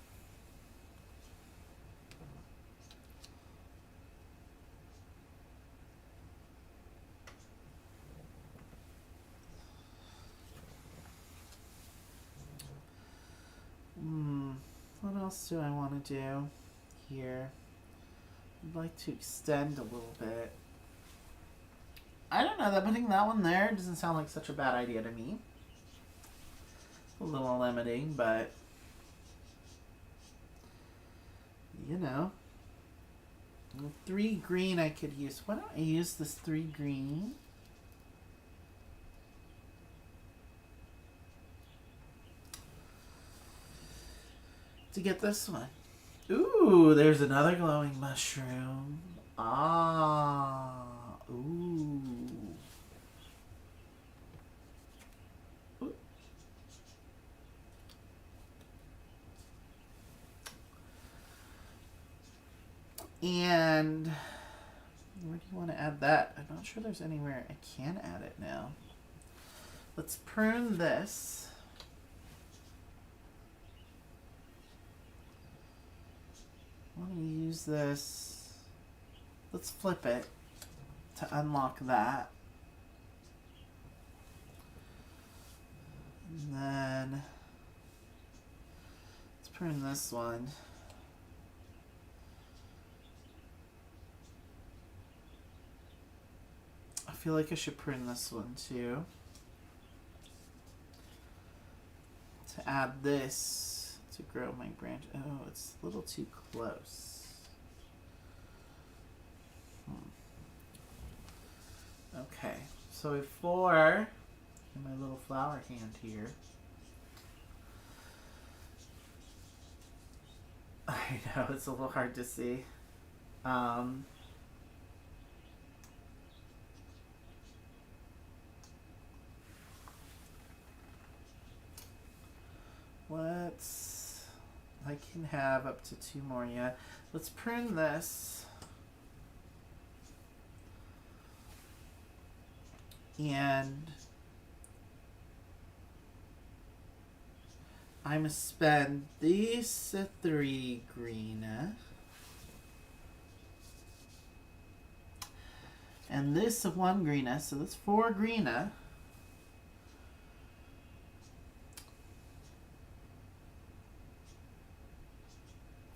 What else do I want to do here? I'd like to extend a little bit. I don't know, that putting that one there doesn't sound like such a bad idea to me. A little limiting, but you know. 3 green I could use. Why don't I use this 3 green? To get this one. Ooh, there's another glowing mushroom. Ah, ooh. And where do you want to add that? I'm not sure there's anywhere I can add it now. Let's prune this. I want to use this. Let's flip it to unlock that. And then let's prune this one. I feel like I should prune this one too. To add this. To grow my branch. Oh, it's a little too close. Okay, so we have 4 in my little flower hand here. I know, it's a little hard to see. I can have up to 2 more yet. Let's prune this. And I'm going to spend these 3 green. And this 1 green. So that's 4 green.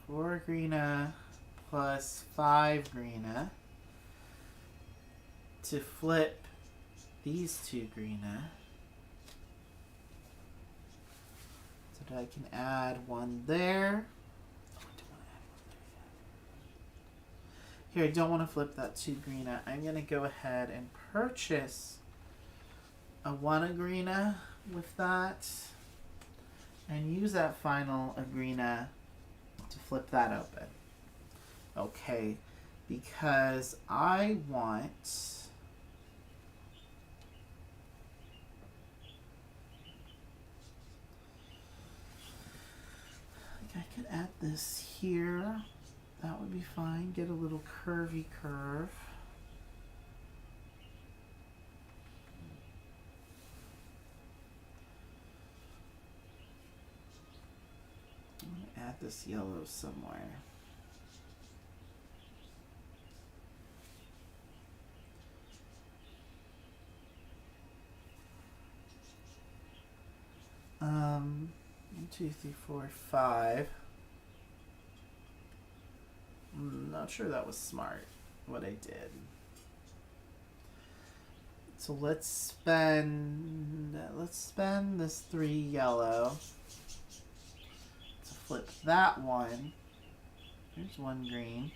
4 green plus 5 green to flip these 2 green so that I can add 1 there. Here, I don't want to flip that 2 green. I'm going to go ahead and purchase a 1 green with that and use that final agrina to flip that open. Okay, because I want I could add this here. That would be fine. Get a little curvy curve. I'm going to add this yellow somewhere. One, 2, 3, 4, 5. I'm not sure that was smart, what I did. So let's spend this 3 yellow to flip that one. Here's 1 green.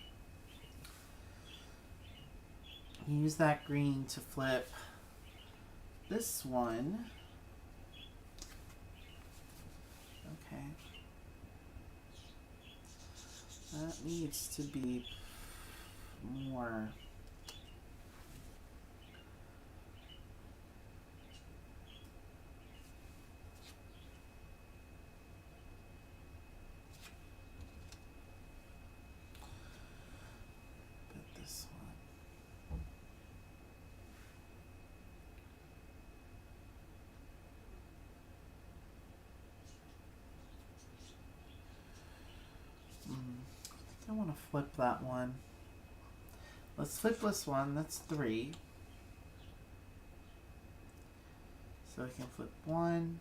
Use that green to flip this one. Okay. That needs to be more. Put this one. I'll flip that one. Let's flip this one. That's 3. So I can flip 1.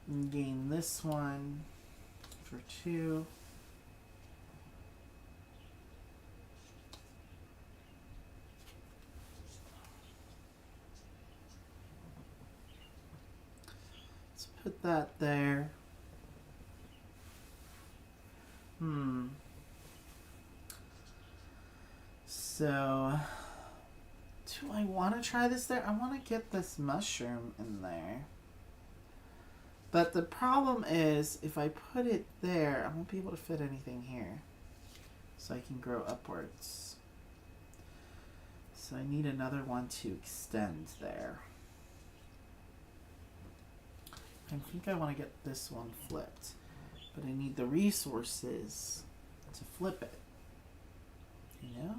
And gain this one for 2. Let's put that there. So, do I want to try this there? I want to get this mushroom in there. But the problem is, if I put it there, I won't be able to fit anything here. So I can grow upwards. So I need another one to extend there. I think I want to get this one flipped. But I need the resources to flip it. You know?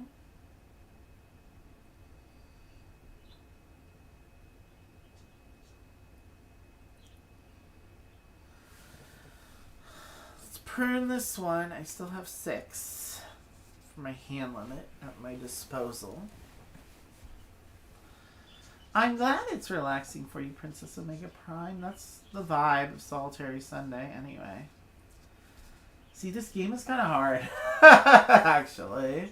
Let's prune this one. I still have 6 for my hand limit at my disposal. I'm glad it's relaxing for you, Princess Omega Prime. That's the vibe of Solitary Sunday, anyway. See, this game is kind of hard, actually.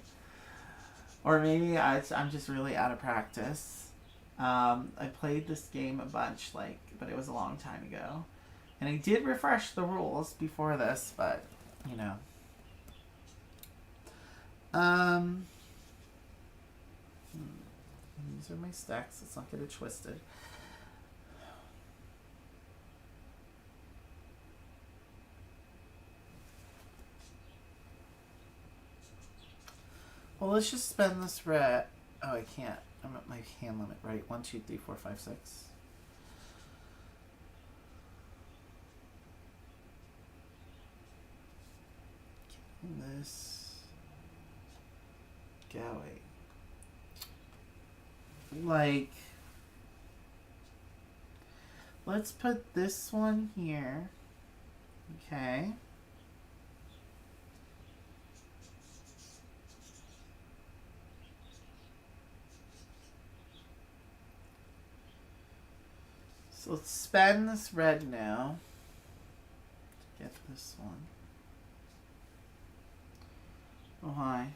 Or maybe I'm just really out of practice. I played this game a bunch, but it was a long time ago. And I did refresh the rules before this, but, you know. These are my stacks. Let's not get it twisted. Well, let's just spend this red. Oh, I can't. I'm at my hand limit, right? 1, 2, 3, 4, 5, 6. And this. Golly. Let's put this one here. Okay. So let's spend this red now to get this one. Oh, hi.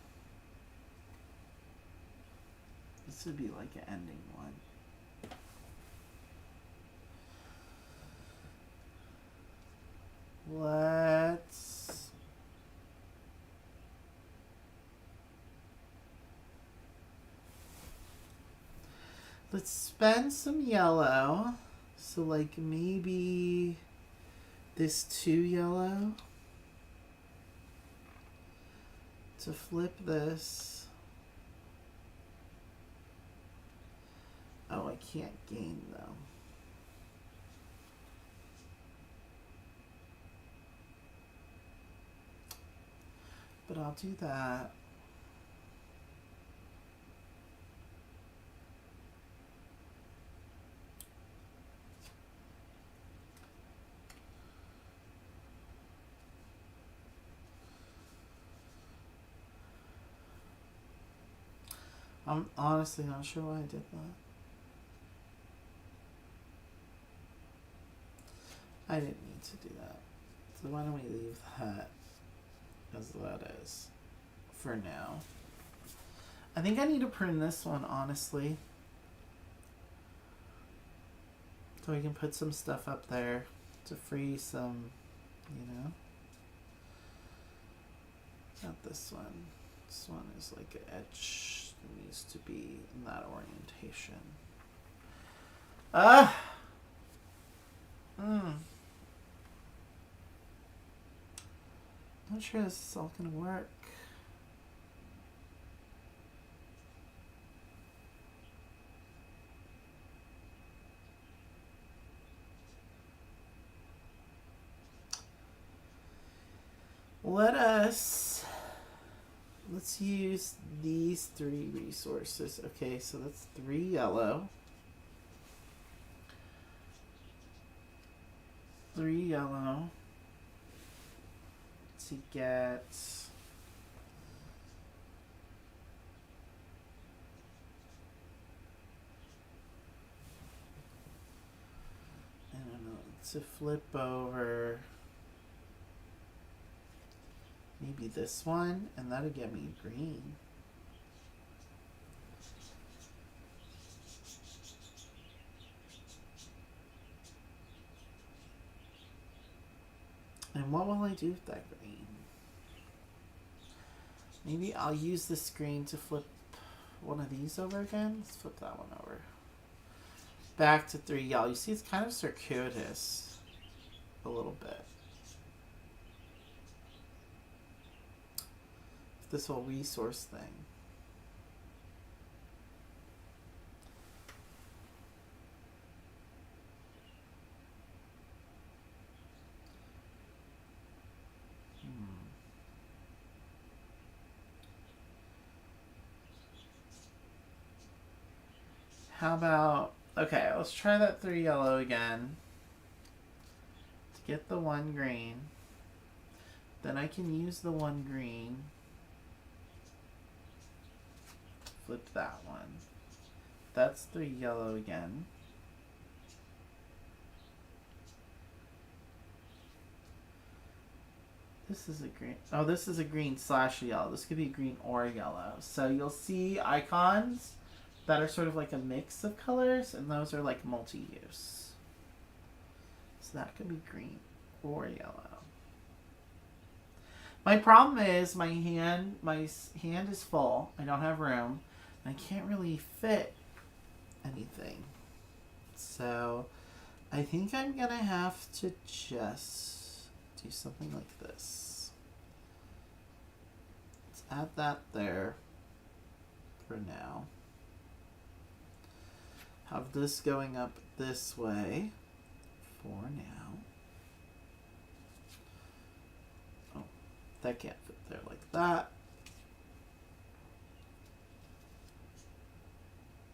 This would be like an ending one. Let's spend some yellow. So maybe this 2 yellow to flip this. Oh, I can't gain though. But I'll do that. I'm honestly not sure why I did that. I didn't need to do that. So why don't we leave that as that is for now. I think I need to prune this one, honestly. So we can put some stuff up there to free some, Not this one. This one is like an edge. It needs to be in that orientation. Not sure this is all gonna work. Let's use these 3 resources. Okay, so that's 3 yellow. 3 yellow. to get... I don't know, to flip over maybe this one, and that'll get me green. And what will I do with that green? Maybe I'll use this green to flip one of these over again. Let's flip that one over. Back to 3 yellow. You see it's kind of circuitous a little bit. This whole resource thing. How about, okay, let's try that 3 yellow again to get the 1 green. Then I can use the 1 green, flip that one. That's 3 yellow again. This is a green. Oh, this is a green slash yellow. This could be green or yellow. So you'll see icons that are sort of like a mix of colors, and those are like multi-use. So that could be green or yellow. My problem is my hand is full. I don't have room. And I can't really fit anything. So I think I'm gonna have to just do something like this. Let's add that there for now. Have this going up this way for now. Oh, that can't fit there like that.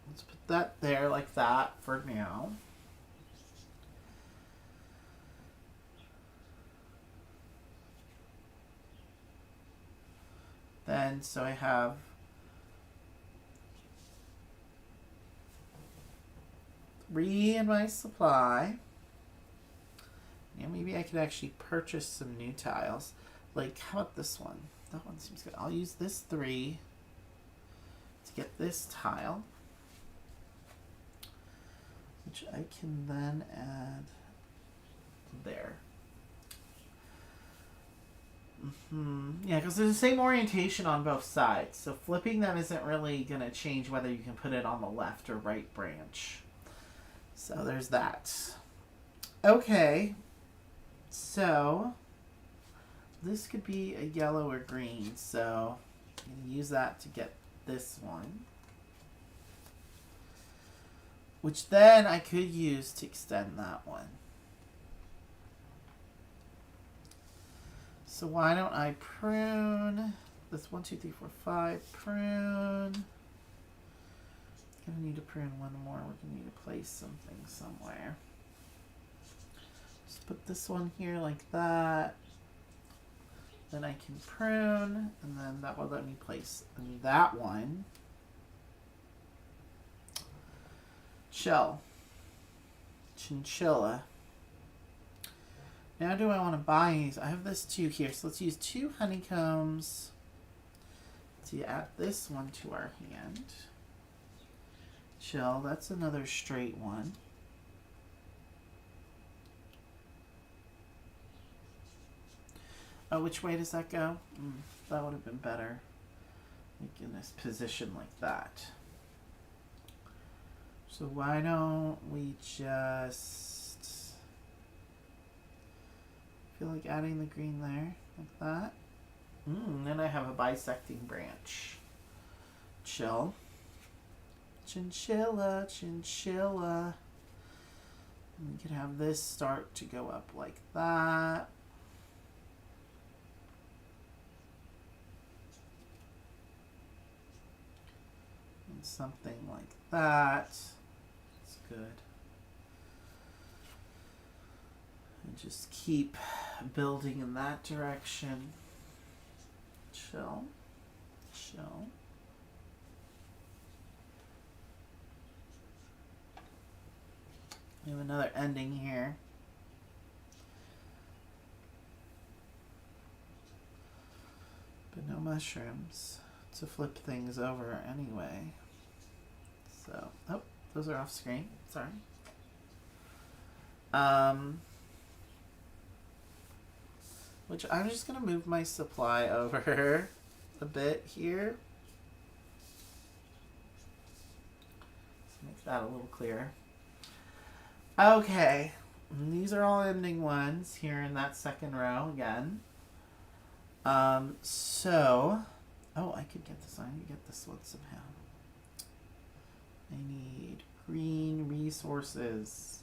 Let's put that there like that for now. Then, so I have three in my supply. Yeah, maybe I could actually purchase some new tiles. Like, how about this one? That one seems good. I'll use this 3 to get this tile, which I can then add there. Yeah, because there's the same orientation on both sides, so flipping them isn't really going to change whether you can put it on the left or right branch. So there's that. Okay, so this could be a yellow or green, so I'm going to use that to get this one, which then I could use to extend that one. So why don't I prune this 1, 2, 3, 4, 5, prune. Gonna need to prune one more. We're gonna need to place something somewhere. Just put this one here like that. Then I can prune, and then that will let me place that one. Shell. Chinchilla. Now do I want to buy these? I have this 2 here, so let's use 2 honeycombs to add this one to our hand. Shell, that's another straight one. Oh, which way does that go? That would have been better. Like in this position like that. So why don't we just... feel like adding the green there, like that. Then I have a bisecting branch. Chill. Chinchilla, chinchilla. And we could have this start to go up like that. And something like that. That's good. And just keep building in that direction. Chill. Chill. We have another ending here. But no mushrooms to flip things over anyway. So, oh, those are off screen. Sorry. Which I'm just going to move my supply over a bit here. Let's make that a little clearer. Okay. And these are all ending ones here in that second row again. So, oh, I could get this. I need to get this one somehow. I need green resources.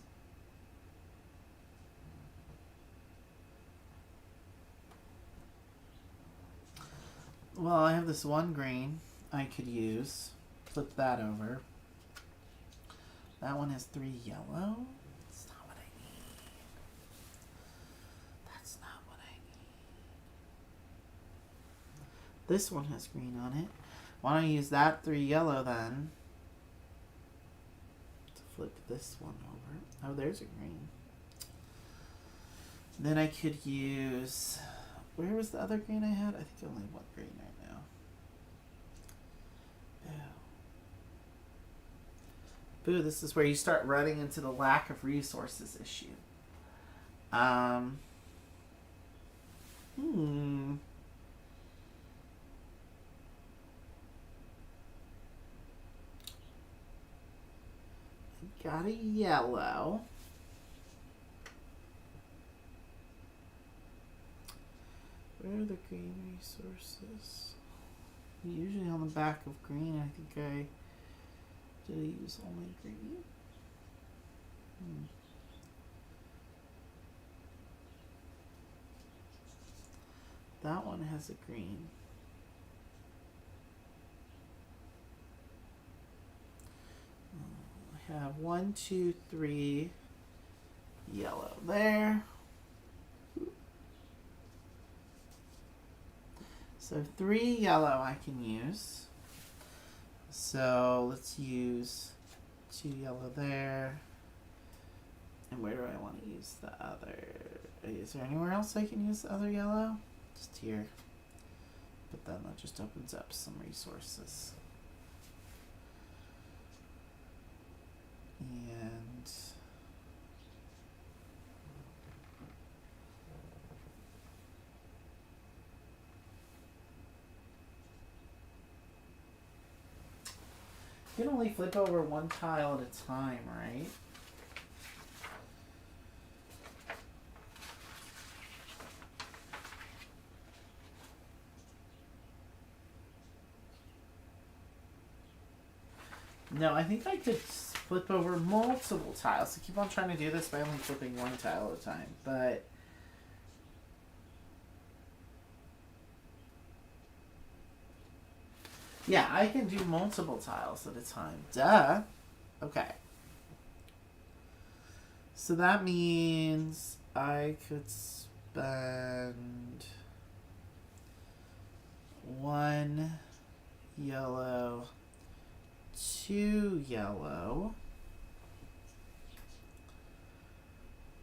Well, I have this one green I could use. Flip that over. That one has 3 yellow. That's not what I need. That's not what I need. This one has green on it. Why don't I use that 3 yellow then? To flip this one over. Oh, there's a green. Then I could use... Where was the other green I had? I think I only have one green right now. Boo, this is where you start running into the lack of resources issue. I got a yellow. Where are the green resources? Usually on the back of green. I think I did use only green. That one has a green. I have 1, 2, 3 yellow there. So 3 yellow I can use. So let's use 2 yellow there. And where do I want to use the other? Is there anywhere else I can use the other yellow? Just here. But then that just opens up some resources. And you can only flip over 1 tile at a time, right? No, I think I could flip over multiple tiles. I keep on trying to do this by only flipping 1 tile at a time, but yeah, I can do multiple tiles at a time. Duh. Okay. So that means I could spend 1 yellow, 2 yellow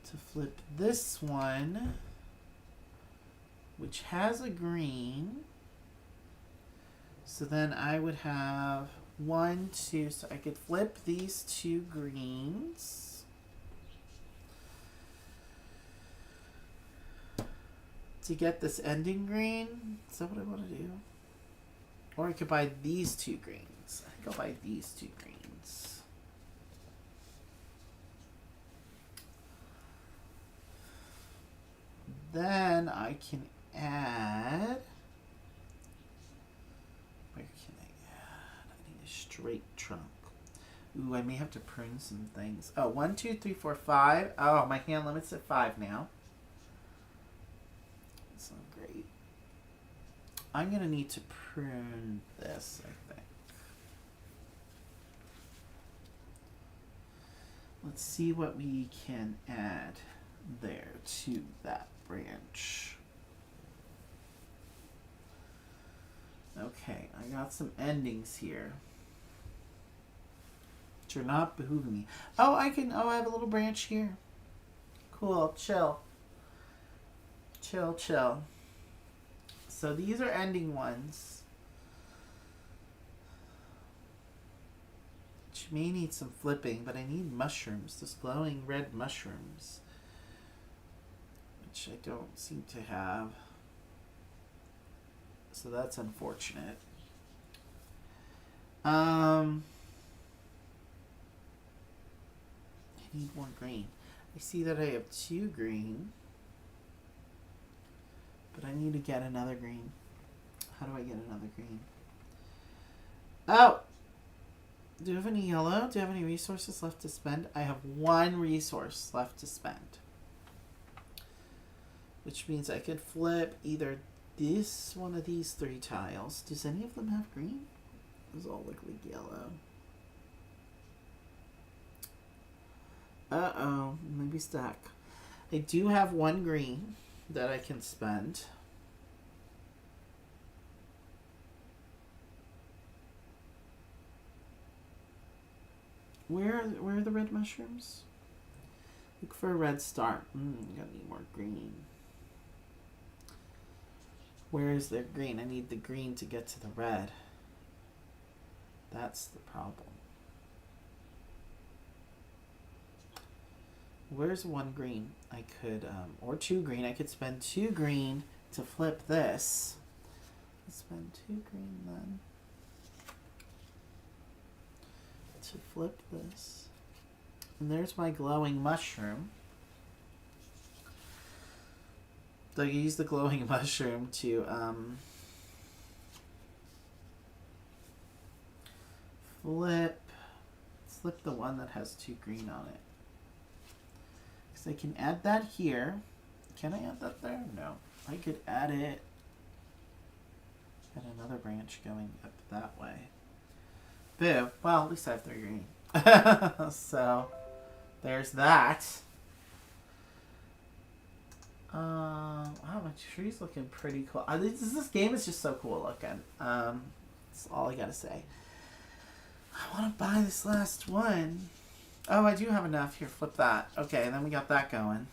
to flip this one, which has a green. So then I would have 1, 2, so I could flip these 2 greens. To get this ending green. Is that what I want to do? Or I could buy these 2 greens. I think I'll buy these 2 greens. Then I can add... Where can I add? I need a straight trunk. Ooh, I may have to prune some things. Oh, 1, 2, 3, 4, 5. Oh, my hand limit's at 5 now. That's not great. I'm going to need to prune this, I think. Let's see what we can add. there to that branch. Okay, I got some endings here. Which are not behooving me. Oh, I have a little branch here. Cool, chill. Chill, chill. So these are ending ones. Which may need some flipping, but I need mushrooms. Those glowing red mushrooms. Which I don't seem to have. So that's unfortunate. I need more green. I see that I have 2 green. But I need to get another green. How do I get another green? Oh! Do you have any yellow? Do you have any resources left to spend? I have 1 resource left to spend. Which means I could flip either this one of these 3 tiles. Does any of them have green? Those all look like yellow. Uh-oh. Maybe stack. I do have 1 green that I can spend. Where are the red mushrooms? Look for a red star. Gotta need more green. Where is their green? I need the green to get to the red. That's the problem. Where's 1 green? I could, or 2 green. I could spend 2 green to flip this. Let's spend 2 green then. To flip this. And there's my glowing mushroom. So I use the glowing mushroom to, flip the one that has 2 green on it. I can add that here. Can I add that there? No. I could add it at another branch going up that way. Boo. Well, at least I have 3 green. So, there's that. Wow, my tree's looking pretty cool. This game is just so cool looking. That's all I gotta say. I want to buy this last one. Oh, I do have enough. Here, flip that. Okay, then we got that going.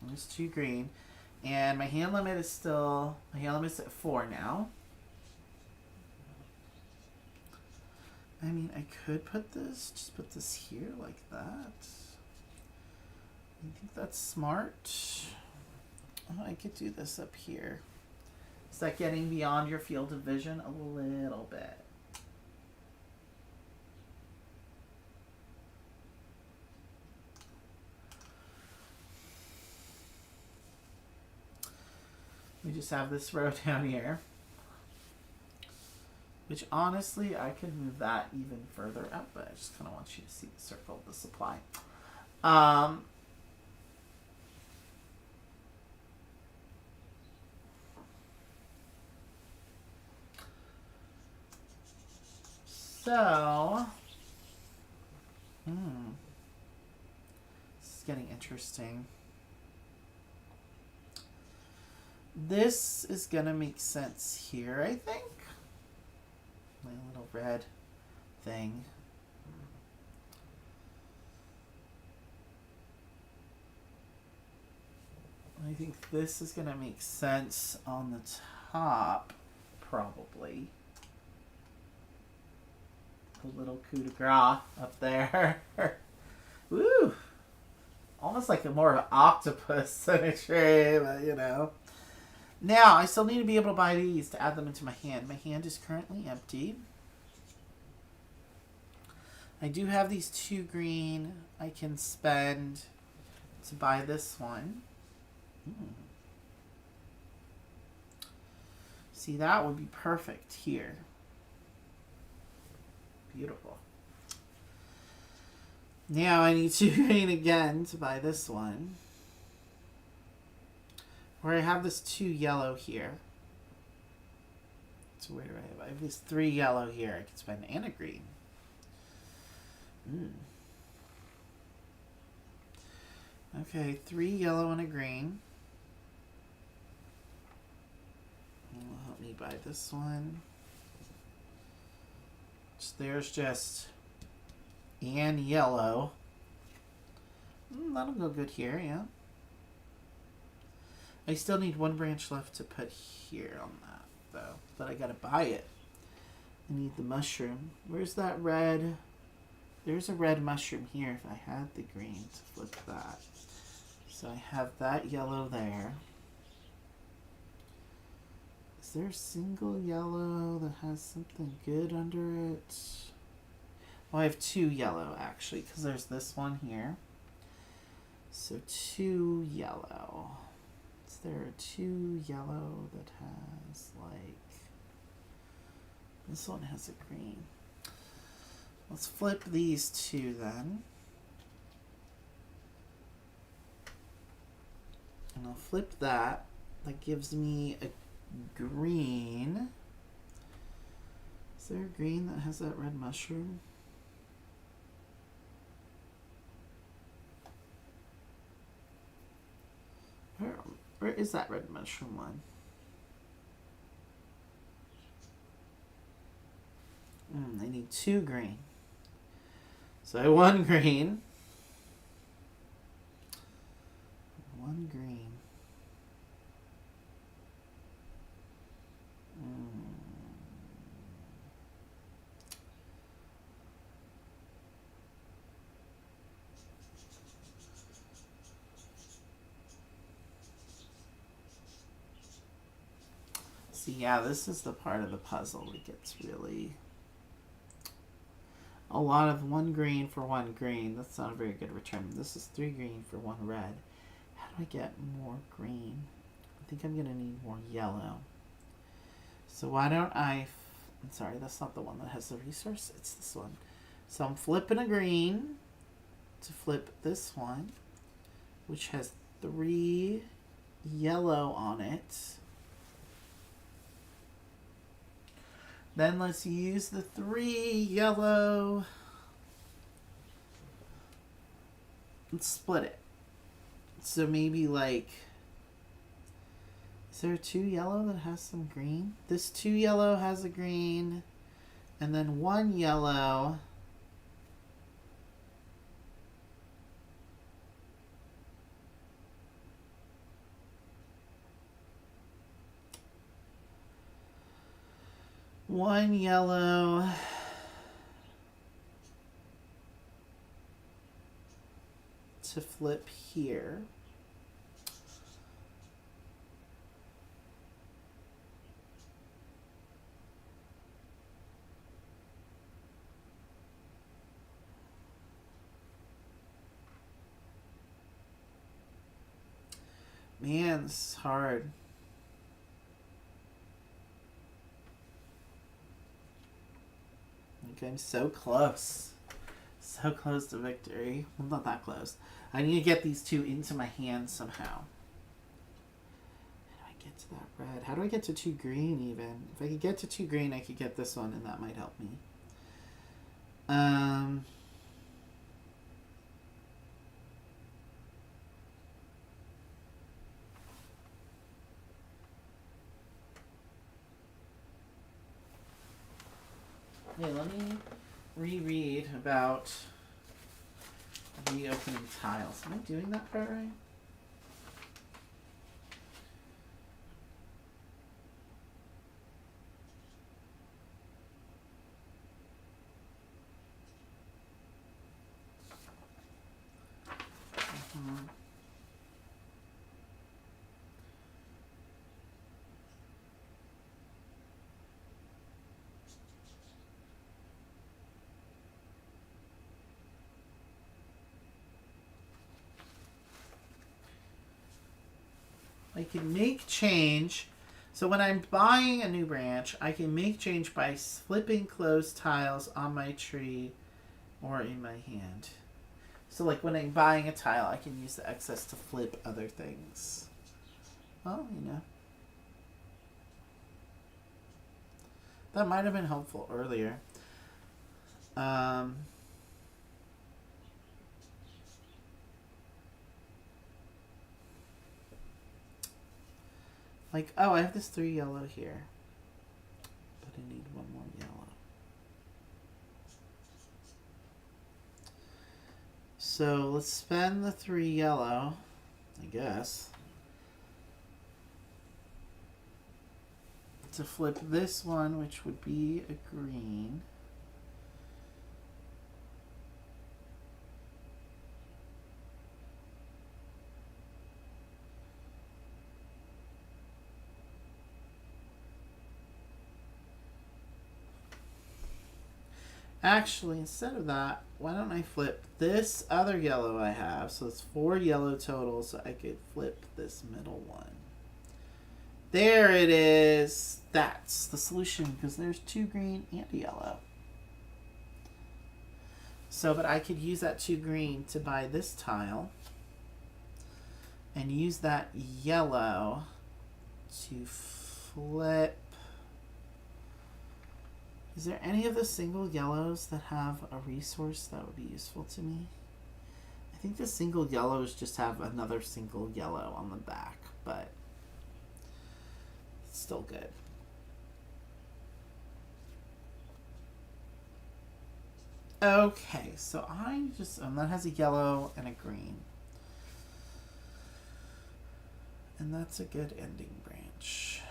There's 2 green. And my hand limit is still... My hand limit's at 4 now. I mean, I could put this... Just put this here like that. I think that's smart. Oh, I could do this up here. Is that getting beyond your field of vision? A little bit. We just have this row down here. Which honestly, I could move that even further up, but I just kind of want you to see the circle of the supply. So, this is getting interesting. This is gonna make sense here, I think. My little red thing. I think this is gonna make sense on the top, probably. A little coup de grace up there. Woo! Almost like a more of an octopus than a tree, but you know. Now, I still need to be able to buy these to add them into my hand. My hand is currently empty. I do have these 2 green I can spend to buy this one. See, that would be perfect here. Beautiful. Now I need 2 green again to buy this one. Where I have this 2 yellow here. So where do I have? I have these 3 yellow here. I can spend and a green. Okay, 3 yellow and a green. Will help me buy this one. So there's just and yellow. That'll go good here, yeah. I still need 1 branch left to put here on that, though. But I gotta buy it. I need the mushroom. Where's that red? There's a red mushroom here if I had the green to flip that. So I have that yellow there. Is there a single yellow that has something good under it? Well, I have 2 yellow, actually, because there's this one here. So 2 yellow. Is there a 2 yellow that has, like... This one has a green. Let's flip these 2 then. And I'll flip that. That gives me a green. Is there a green that has that red mushroom? Where is that red mushroom one? I need 2 green. So I have 1 green. 1 green. See, yeah, this is the part of the puzzle that gets really... A lot of 1 green for 1 green. That's not a very good return. This is 3 green for 1 red. How do I get more green? I think I'm going to need more yellow. So why don't I... I'm sorry, that's not the one that has the resource. It's this one. So I'm flipping a green to flip this one, which has 3 yellow on it. Then let's use the 3 yellow and split it. So maybe like, is there 2 yellow that has some green? This 2 yellow has a green, and then 1 yellow. One yellow. To flip here. Man, this is hard. Okay, I'm so close. So close to victory. Well, not that close. I need to get these 2 into my hand somehow. How do I get to that red? How do I get to 2 green even? If I could get to 2 green, I could get this one, and that might help me. Okay, let me reread about reopening tiles. Am I doing that part right? I can make change. So when I'm buying a new branch, I can make change by flipping closed tiles on my tree or in my hand. So like when I'm buying a tile, I can use the excess to flip other things. Well, you know. That might have been helpful earlier. Like, oh, I have this 3 yellow here. But I need 1 more yellow. So let's spend the 3 yellow, I guess, to flip this one, which would be a green. Actually, instead of that, why don't I flip this other yellow I have? So it's 4 yellow total, so I could flip this middle one. There it is. That's the solution, because there's 2 green and a yellow. So, but I could use that 2 green to buy this tile and use that yellow to flip. Is there any of the single yellows that have a resource that would be useful to me? I think the single yellows just have another single yellow on the back, but it's still good. Okay, so that has a yellow and a green. And that's a good ending branch.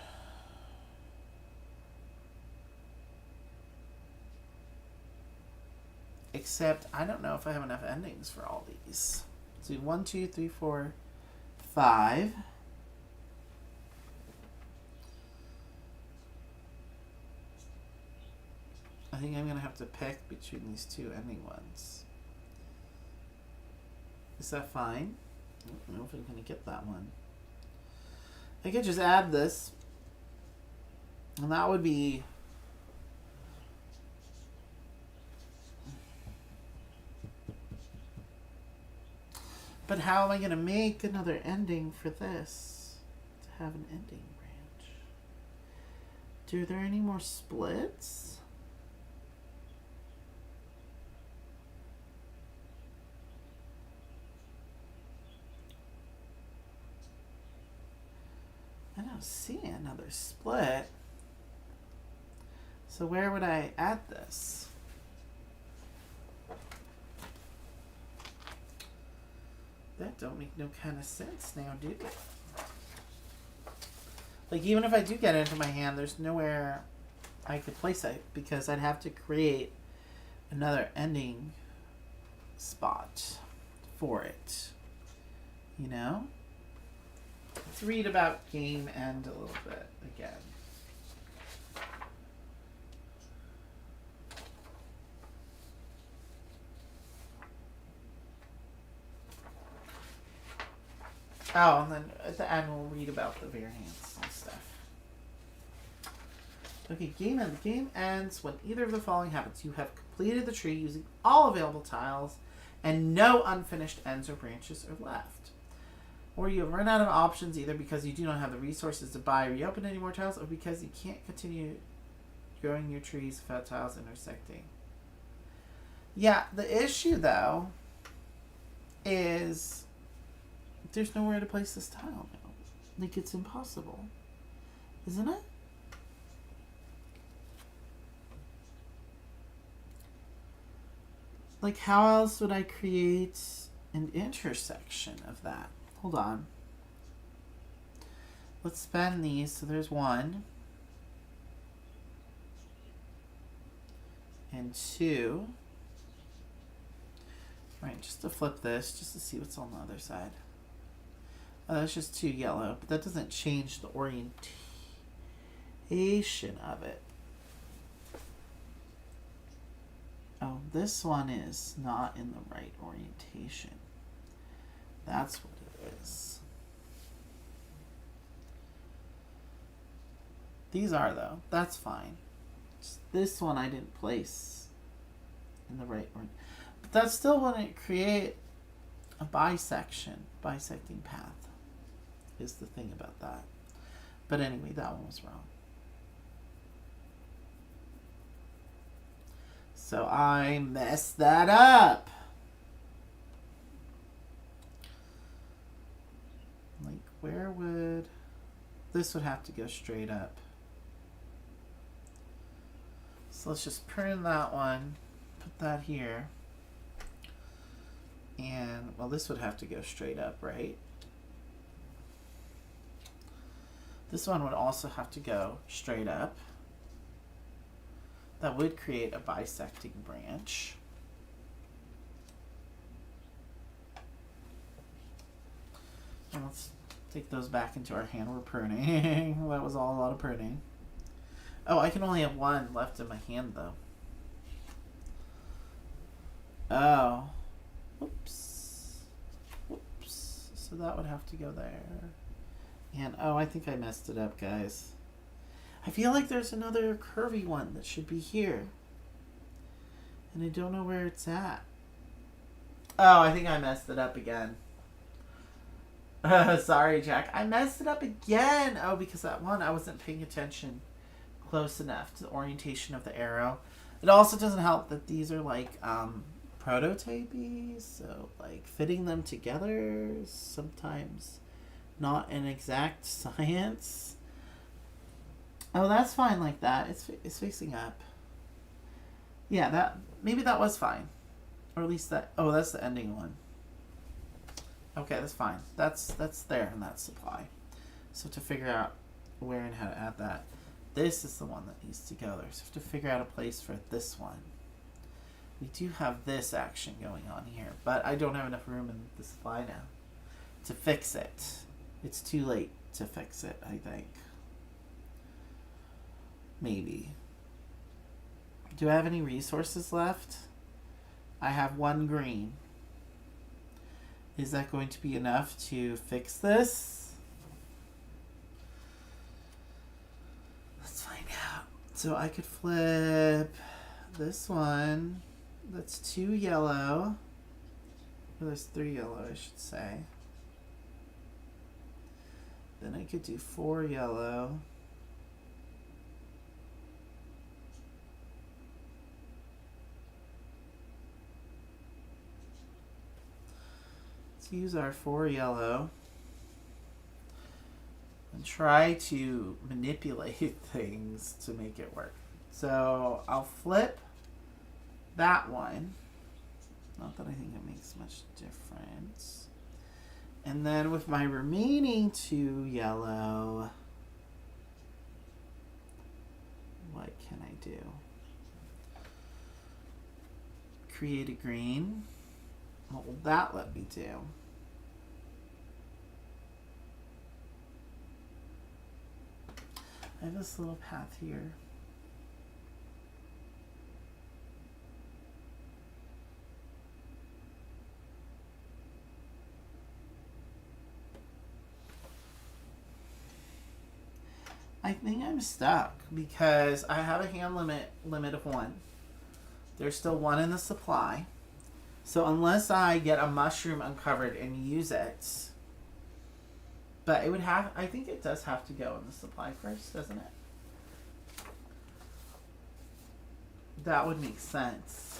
Except I don't know if I have enough endings for all these. So 1, 2, 3, 4, 5. I think I'm going to have to pick between these 2 ending ones. Is that fine? I don't know if I'm going to get that one. I could just add this. And that would be... But how am I going to make another ending for this to have an ending branch? Are there any more splits? I don't see another split. So where would I add this? That don't make no kind of sense now, do it? Like, even if I do get it into my hand, there's nowhere I could place it, because I'd have to create another ending spot for it. You know? Let's read about game end a little bit again. Oh, and then at the end we'll read about the variants and stuff. Okay, game end. The game ends when either of the following happens. You have completed the tree using all available tiles, and no unfinished ends or branches are left. Or you have run out of options either because you do not have the resources to buy or reopen any more tiles, or because you can't continue growing your trees without tiles intersecting. Yeah, the issue though is there's nowhere to place this tile now. Like, it's impossible. Isn't it? Like, how else would I create an intersection of that? Hold on. Let's spend these. So there's 1. And 2. Right, just to flip this, just to see what's on the other side. Oh, that's just 2 yellow, but that doesn't change the orientation of it. Oh, this one is not in the right orientation. That's what it is. These are, though. That's fine. Just this one I didn't place in the right orientation. But that still wouldn't create a bisecting path. Is the thing about that. But anyway, that one was wrong. So I messed that up. Like, where would... this would have to go straight up. So let's just prune that one, put that here. And, well, this would have to go straight up, right? This one would also have to go straight up. That would create a bisecting branch. And let's take those back into our hand. We're pruning. That was all a lot of pruning. Oh, I can only have one left in my hand, though. Oh. Whoops. Whoops. So that would have to go there. And, oh, I think I messed it up, guys. I feel like there's another curvy one that should be here. And I don't know where it's at. Oh, I think I messed it up again. Sorry, Jack. I messed it up again. Oh, because that one, I wasn't paying attention close enough to the orientation of the arrow. It also doesn't help that these are like prototypey, so like fitting them together is sometimes not an exact science. Oh, that's fine like that. It's facing up. Yeah, that maybe that was fine. Or at least that, oh, that's the ending one. Okay, that's fine. That's there in that supply. So to figure out where and how to add that, this is the one that needs to go there. So we have to figure out a place for this one. We do have this action going on here, but I don't have enough room in the supply now to fix it. It's too late to fix it, I think. Maybe. Do I have any resources left? I have 1 green. Is that going to be enough to fix this? Let's find out. So I could flip this one. That's 2 yellow. Or there's 3 yellow, I should say. Then I could do 4 yellow. Let's use our 4 yellow and try to manipulate things to make it work. So I'll flip that one. Not that I think it makes much difference. And then with my remaining 2 yellow, what can I do? Create a green. What will that let me do? I have this little path here. I think I'm stuck because I have a hand limit of 1. There's still 1 in the supply. So unless I get a mushroom uncovered and use it, but it would have, I think it does have to go in the supply first, doesn't it? That would make sense.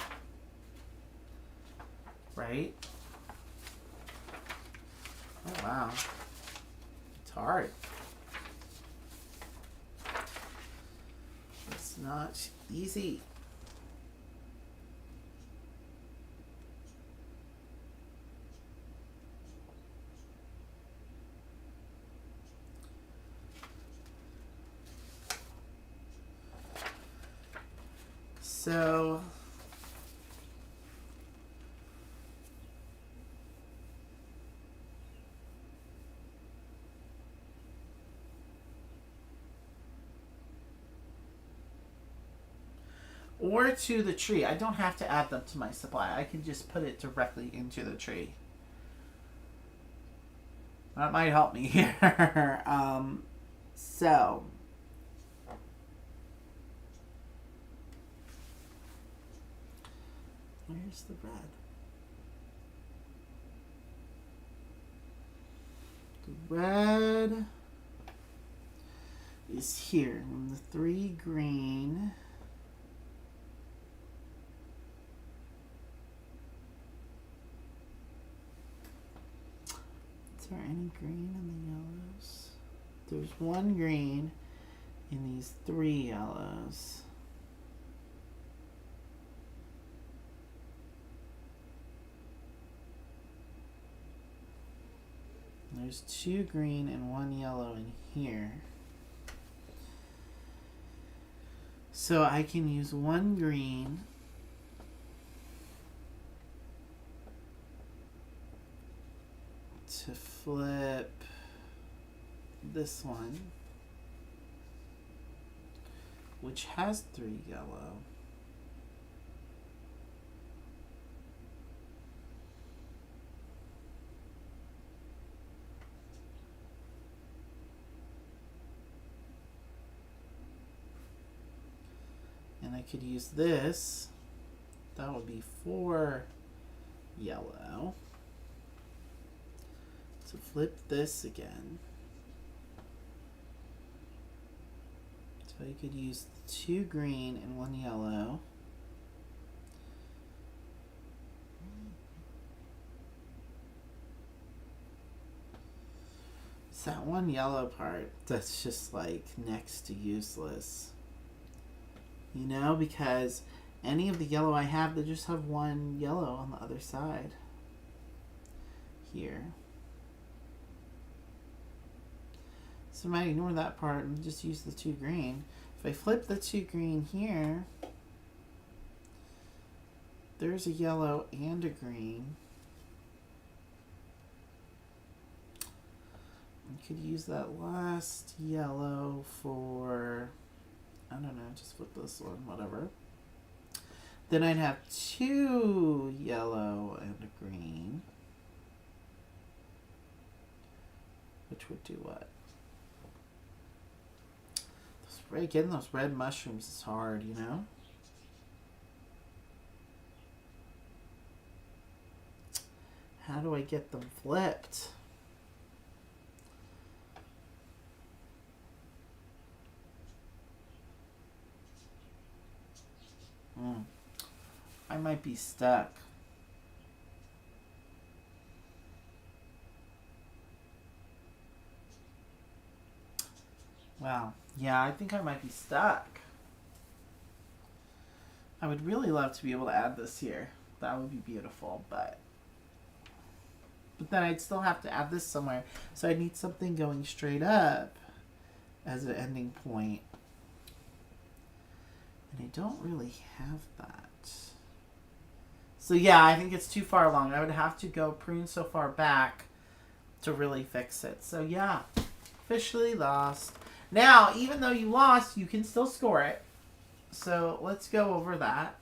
Right? Oh, wow. It's hard. It's not easy. So or to the tree. I don't have to add them to my supply. I can just put it directly into the tree. That might help me here. So where's the red? The red is here. And the 3 green. Is there any green in the yellows? there's one green in these 3 yellows. There's 2 green and 1 yellow in here. So I can use 1 green to flip this one, which has 3 yellow. And I could use this. That would be 4 yellow. To flip this again. So I could use 2 green and 1 yellow. It's that 1 yellow part that's just like next to useless. You know, because any of the yellow I have, they just have 1 yellow on the other side. Here. So I might ignore that part and just use the 2 green. If I flip the 2 green here, there's a yellow and a green. I could use that last yellow for, I don't know, just flip this one, whatever. Then I'd have 2 yellow and a green. Which would do what? Getting those red mushrooms is hard, you know? How do I get them flipped? I might be stuck. Wow. Yeah, I think I might be stuck. I would really love to be able to add this here. That would be beautiful, but then I'd still have to add this somewhere. So I need something going straight up as an ending point. And I don't really have that. So yeah, I think it's too far along. I would have to go prune so far back to really fix it. So yeah, officially lost. Now, even though you lost, you can still score it. So let's go over that.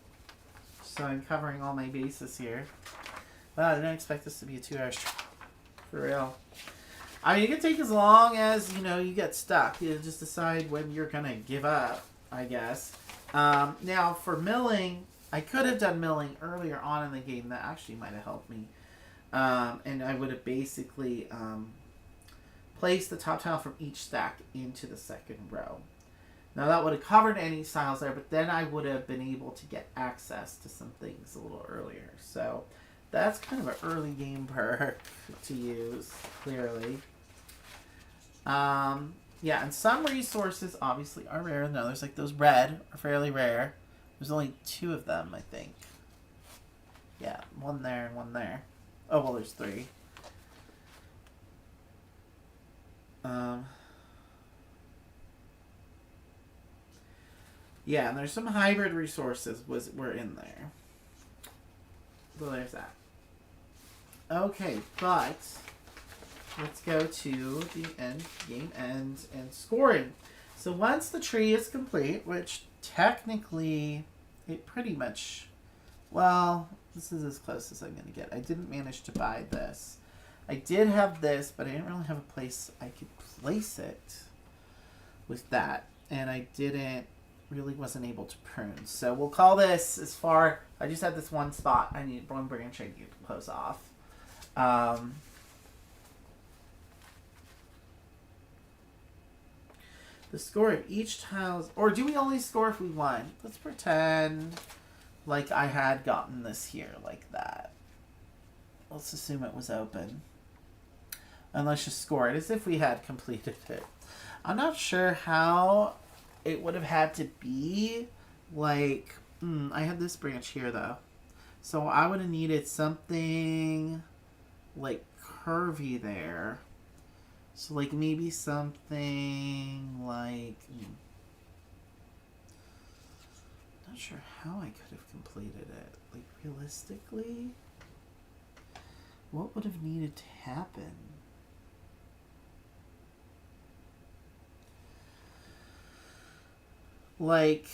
So I'm covering all my bases here. Wow, I didn't expect this to be a 2-hour stream. For real. I mean, you can take as long as, you know, you get stuck. You just decide when you're going to give up, I guess. Now, for milling, I could have done milling earlier on in the game. That actually might have helped me. And I would have basically placed the top tile from each stack into the second row. Now, that would have covered any tiles there, but then I would have been able to get access to some things a little earlier. So that's kind of an early game perk to use, clearly. Yeah, and some resources obviously are rare than others. Like those red are fairly rare. There's only 2 of them, I think. Yeah, 1 there and 1 there. Oh, well, there's 3. Yeah, and there's some hybrid resources were in there. So there's that. Okay, but let's go to the end game end and scoring. So once the tree is complete, which technically it pretty much, well, this is as close as I'm going to get. I didn't manage to buy this. I did have this, but I didn't really have a place I could place it with that. And I wasn't able to prune. So we'll call this as far, I just had this one spot. I need 1 branch I need to close off. The score of each tile's, or do we only score if we won? Let's pretend like I had gotten this here like that. Let's assume it was open. And let's just score it as if we had completed it. I'm not sure how it would have had to be. Like, I had this branch here, though. So I would have needed something, like, curvy there. So, like, maybe something like... Not sure how I could have completed it. Like, realistically, what would have needed to happen? Like,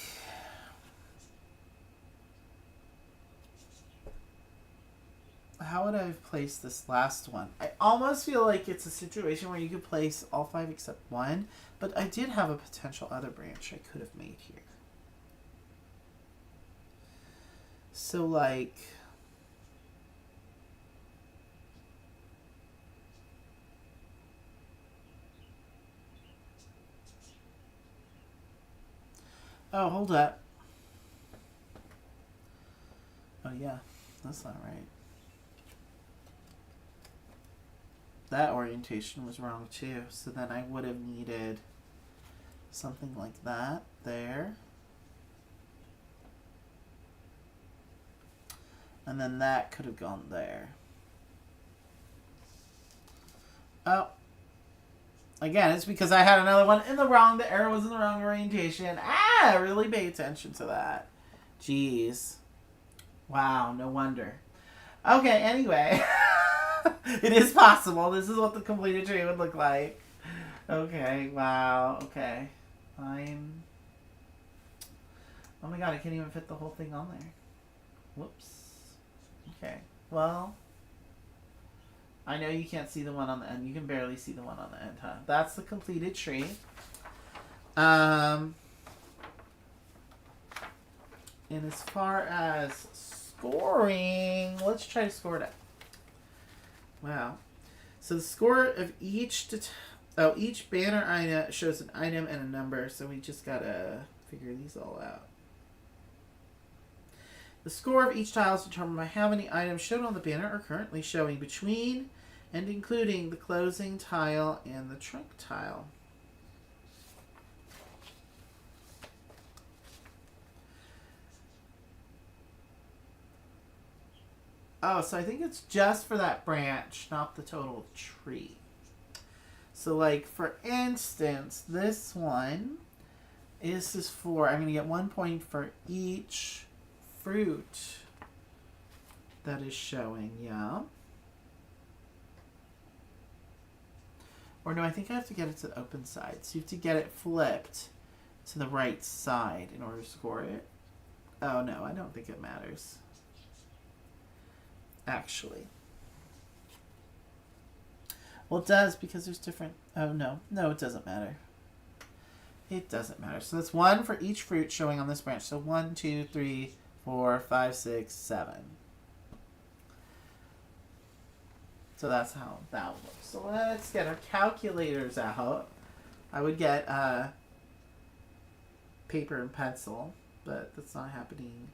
how would I have placed this last one? I almost feel like it's a situation where you could place all 5 except 1, but I did have a potential other branch I could have made here. So, like... Oh, hold up. Oh, yeah. That's not right. That orientation was wrong, too. So then I would have needed something like that there. And then that could have gone there. Oh. Again, it's because I had another one in the wrong. The arrow was in the wrong orientation. Really pay attention to that. Jeez. Wow, no wonder. Okay, anyway. It is possible. This is what the completed tree would look like. Okay, wow. Okay. Oh my god, I can't even fit the whole thing on there. Whoops. Okay, well, I know you can't see the one on the end. You can barely see the one on the end, huh? That's the completed tree. And as far as scoring, let's try to score it. Wow. So the score of each banner item shows an item and a number, so we just gotta figure these all out. The score of each tile is determined by how many items shown on the banner are currently showing between and including the closing tile and the trunk tile. Oh, so I think it's just for that branch, not the total tree. So, like, for instance, this one is for, I'm going to get 1 point for each fruit that is showing, yeah. Or no, I think I have to get it to the open side. So you have to get it flipped to the right side in order to score it. Oh, no, I don't think it matters. Actually. Well, it does because there's different... Oh, no. No, it doesn't matter. It doesn't matter. So that's 1 for each fruit showing on this branch. So 1, 2, 3, 4, 5, 6, 7. So that's how that works. So let's get our calculators out. I would get paper and pencil, but that's not happening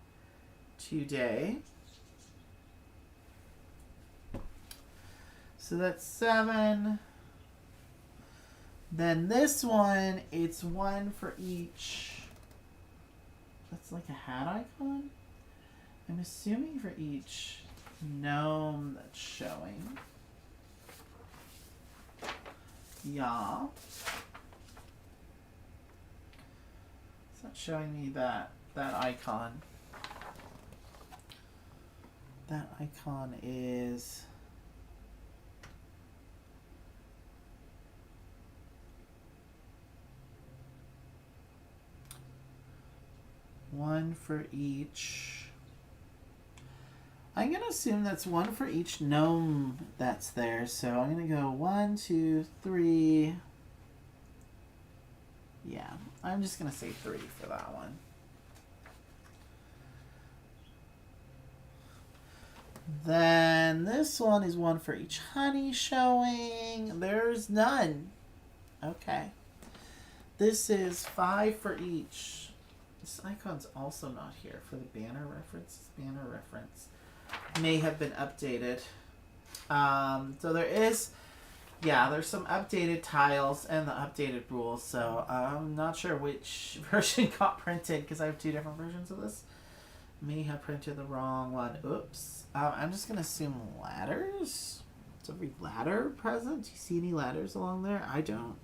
today. So that's 7. Then this one, it's 1 for each. That's like a hat icon. I'm assuming for each gnome that's showing. Yeah. It's not showing me that icon. That icon is... one for each. I'm going to assume that's 1 for each gnome that's there. So I'm going to go 1, 2, 3. Yeah, I'm just going to say 3 for that one. Then this one is 1 for each honey showing. There's none. Okay. This is 5 for each. This icon's also not here for the banner reference. This banner reference may have been updated. So there is Yeah, there's some updated tiles and the updated rules, so I'm not sure which version got printed because I have two different versions of this. May have printed the wrong one. Oops. I'm just going to assume ladders. Is every ladder present? Do you see any ladders along there? I don't.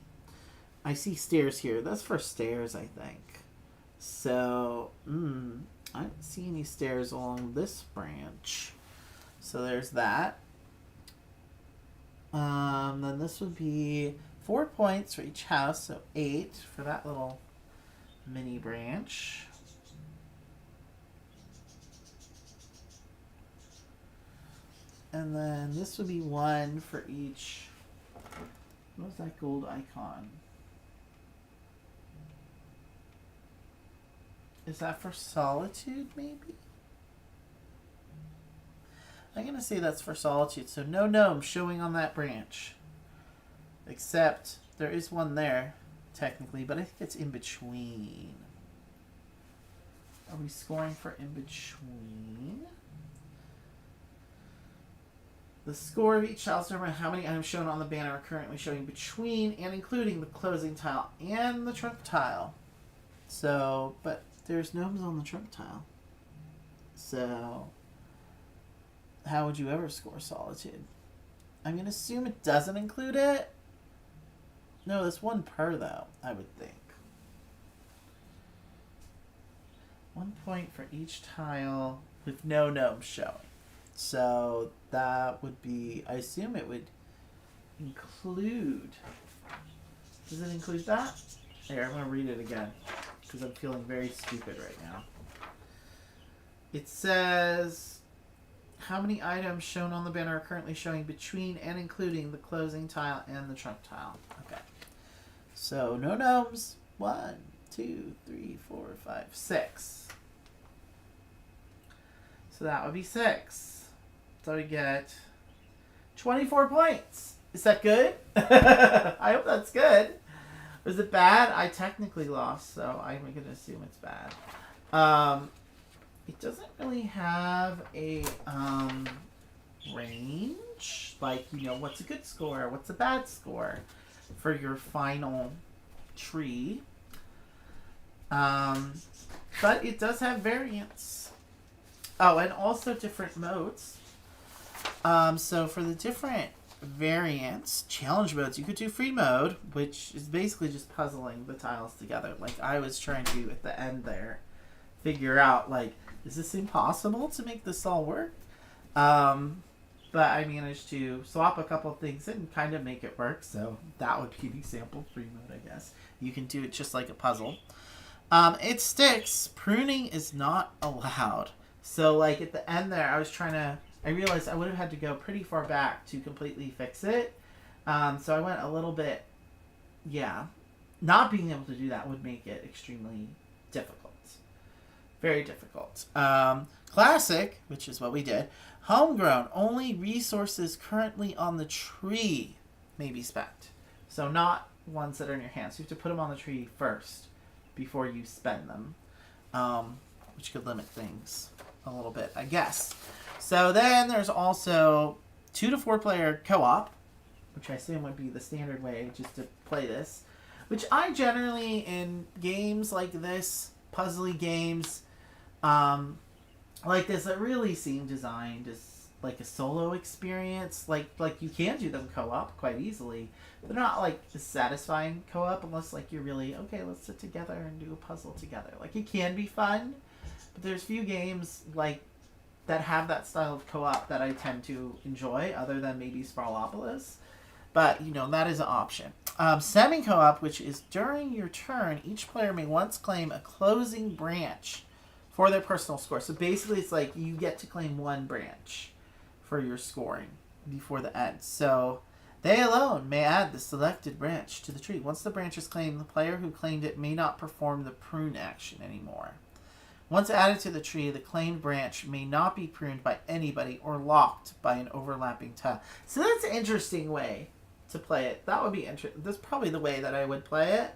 I see stairs here. That's for stairs, I think. So, I don't see any stairs along this branch. So there's that. Then this would be 4 points for each house, so 8 for that little mini branch. And then this would be 1 for each. What was that gold icon? Is that for solitude, maybe? I'm going to say that's for solitude. So no gnome showing on that branch. Except there is one there, technically, but I think it's in between. Are we scoring for in between? The score of each tile determines how many items shown on the banner are currently showing between and including the closing tile and the trunk tile. So, but there's gnomes on the trunk tile. So, how would you ever score solitude? I'm going to assume it doesn't include it. No, there's 1 per, though, I would think. 1 point for each tile with no gnomes showing. So that would be, I assume it would include, does it include that? Here, I'm going to read it again because I'm feeling very stupid right now. It says, how many items shown on the banner are currently showing between and including the closing tile and the trunk tile? Okay. So no gnomes. 1, 2, 3, 4, 5, 6. So that would be 6. So we get 24 points. Is that good? I hope that's good. Was it bad? I technically lost, so I'm going to assume it's bad. It doesn't really have a range. Like, what's a good score? What's a bad score for your final tree? But it does have variants. Oh, and also different modes. So for the different variants, challenge modes, you could do free mode, which is basically just puzzling the tiles together. Like I was trying to, at the end there, figure out, like, is this impossible to make this all work? But I managed to swap a couple things and kind of make it work. So that would be the sample free mode, I guess. You can do it just like a puzzle. It sticks. Pruning is not allowed. So like at the end there, I realized I would have had to go pretty far back to completely fix it. So I went a little bit, not being able to do that would make it extremely difficult. Very difficult. Classic, which is what we did. Homegrown, only resources currently on the tree may be spent. So not ones that are in your hands. You have to put them on the tree first before you spend them, which could limit things a little bit, I guess. So then there's also 2 to 4 player co-op, which I assume would be the standard way just to play this, which I generally, in games like this, puzzly games, like this, that really seem designed as like a solo experience. Like you can do them co-op quite easily. They're not like a satisfying co-op unless like you're really, okay, let's sit together and do a puzzle together. Like it can be fun, but there's few games like that have that style of co-op that I tend to enjoy, other than maybe Sprawlopolis. But, that is an option. Semi-co-op, which is during your turn, each player may once claim a closing branch for their personal score. So basically it's like you get to claim 1 branch for your scoring before the end. So they alone may add the selected branch to the tree. Once the branch is claimed, the player who claimed it may not perform the prune action anymore. Once added to the tree, the claimed branch may not be pruned by anybody or locked by an overlapping tile. So that's an interesting way to play it. That would be interesting. That's probably the way that I would play it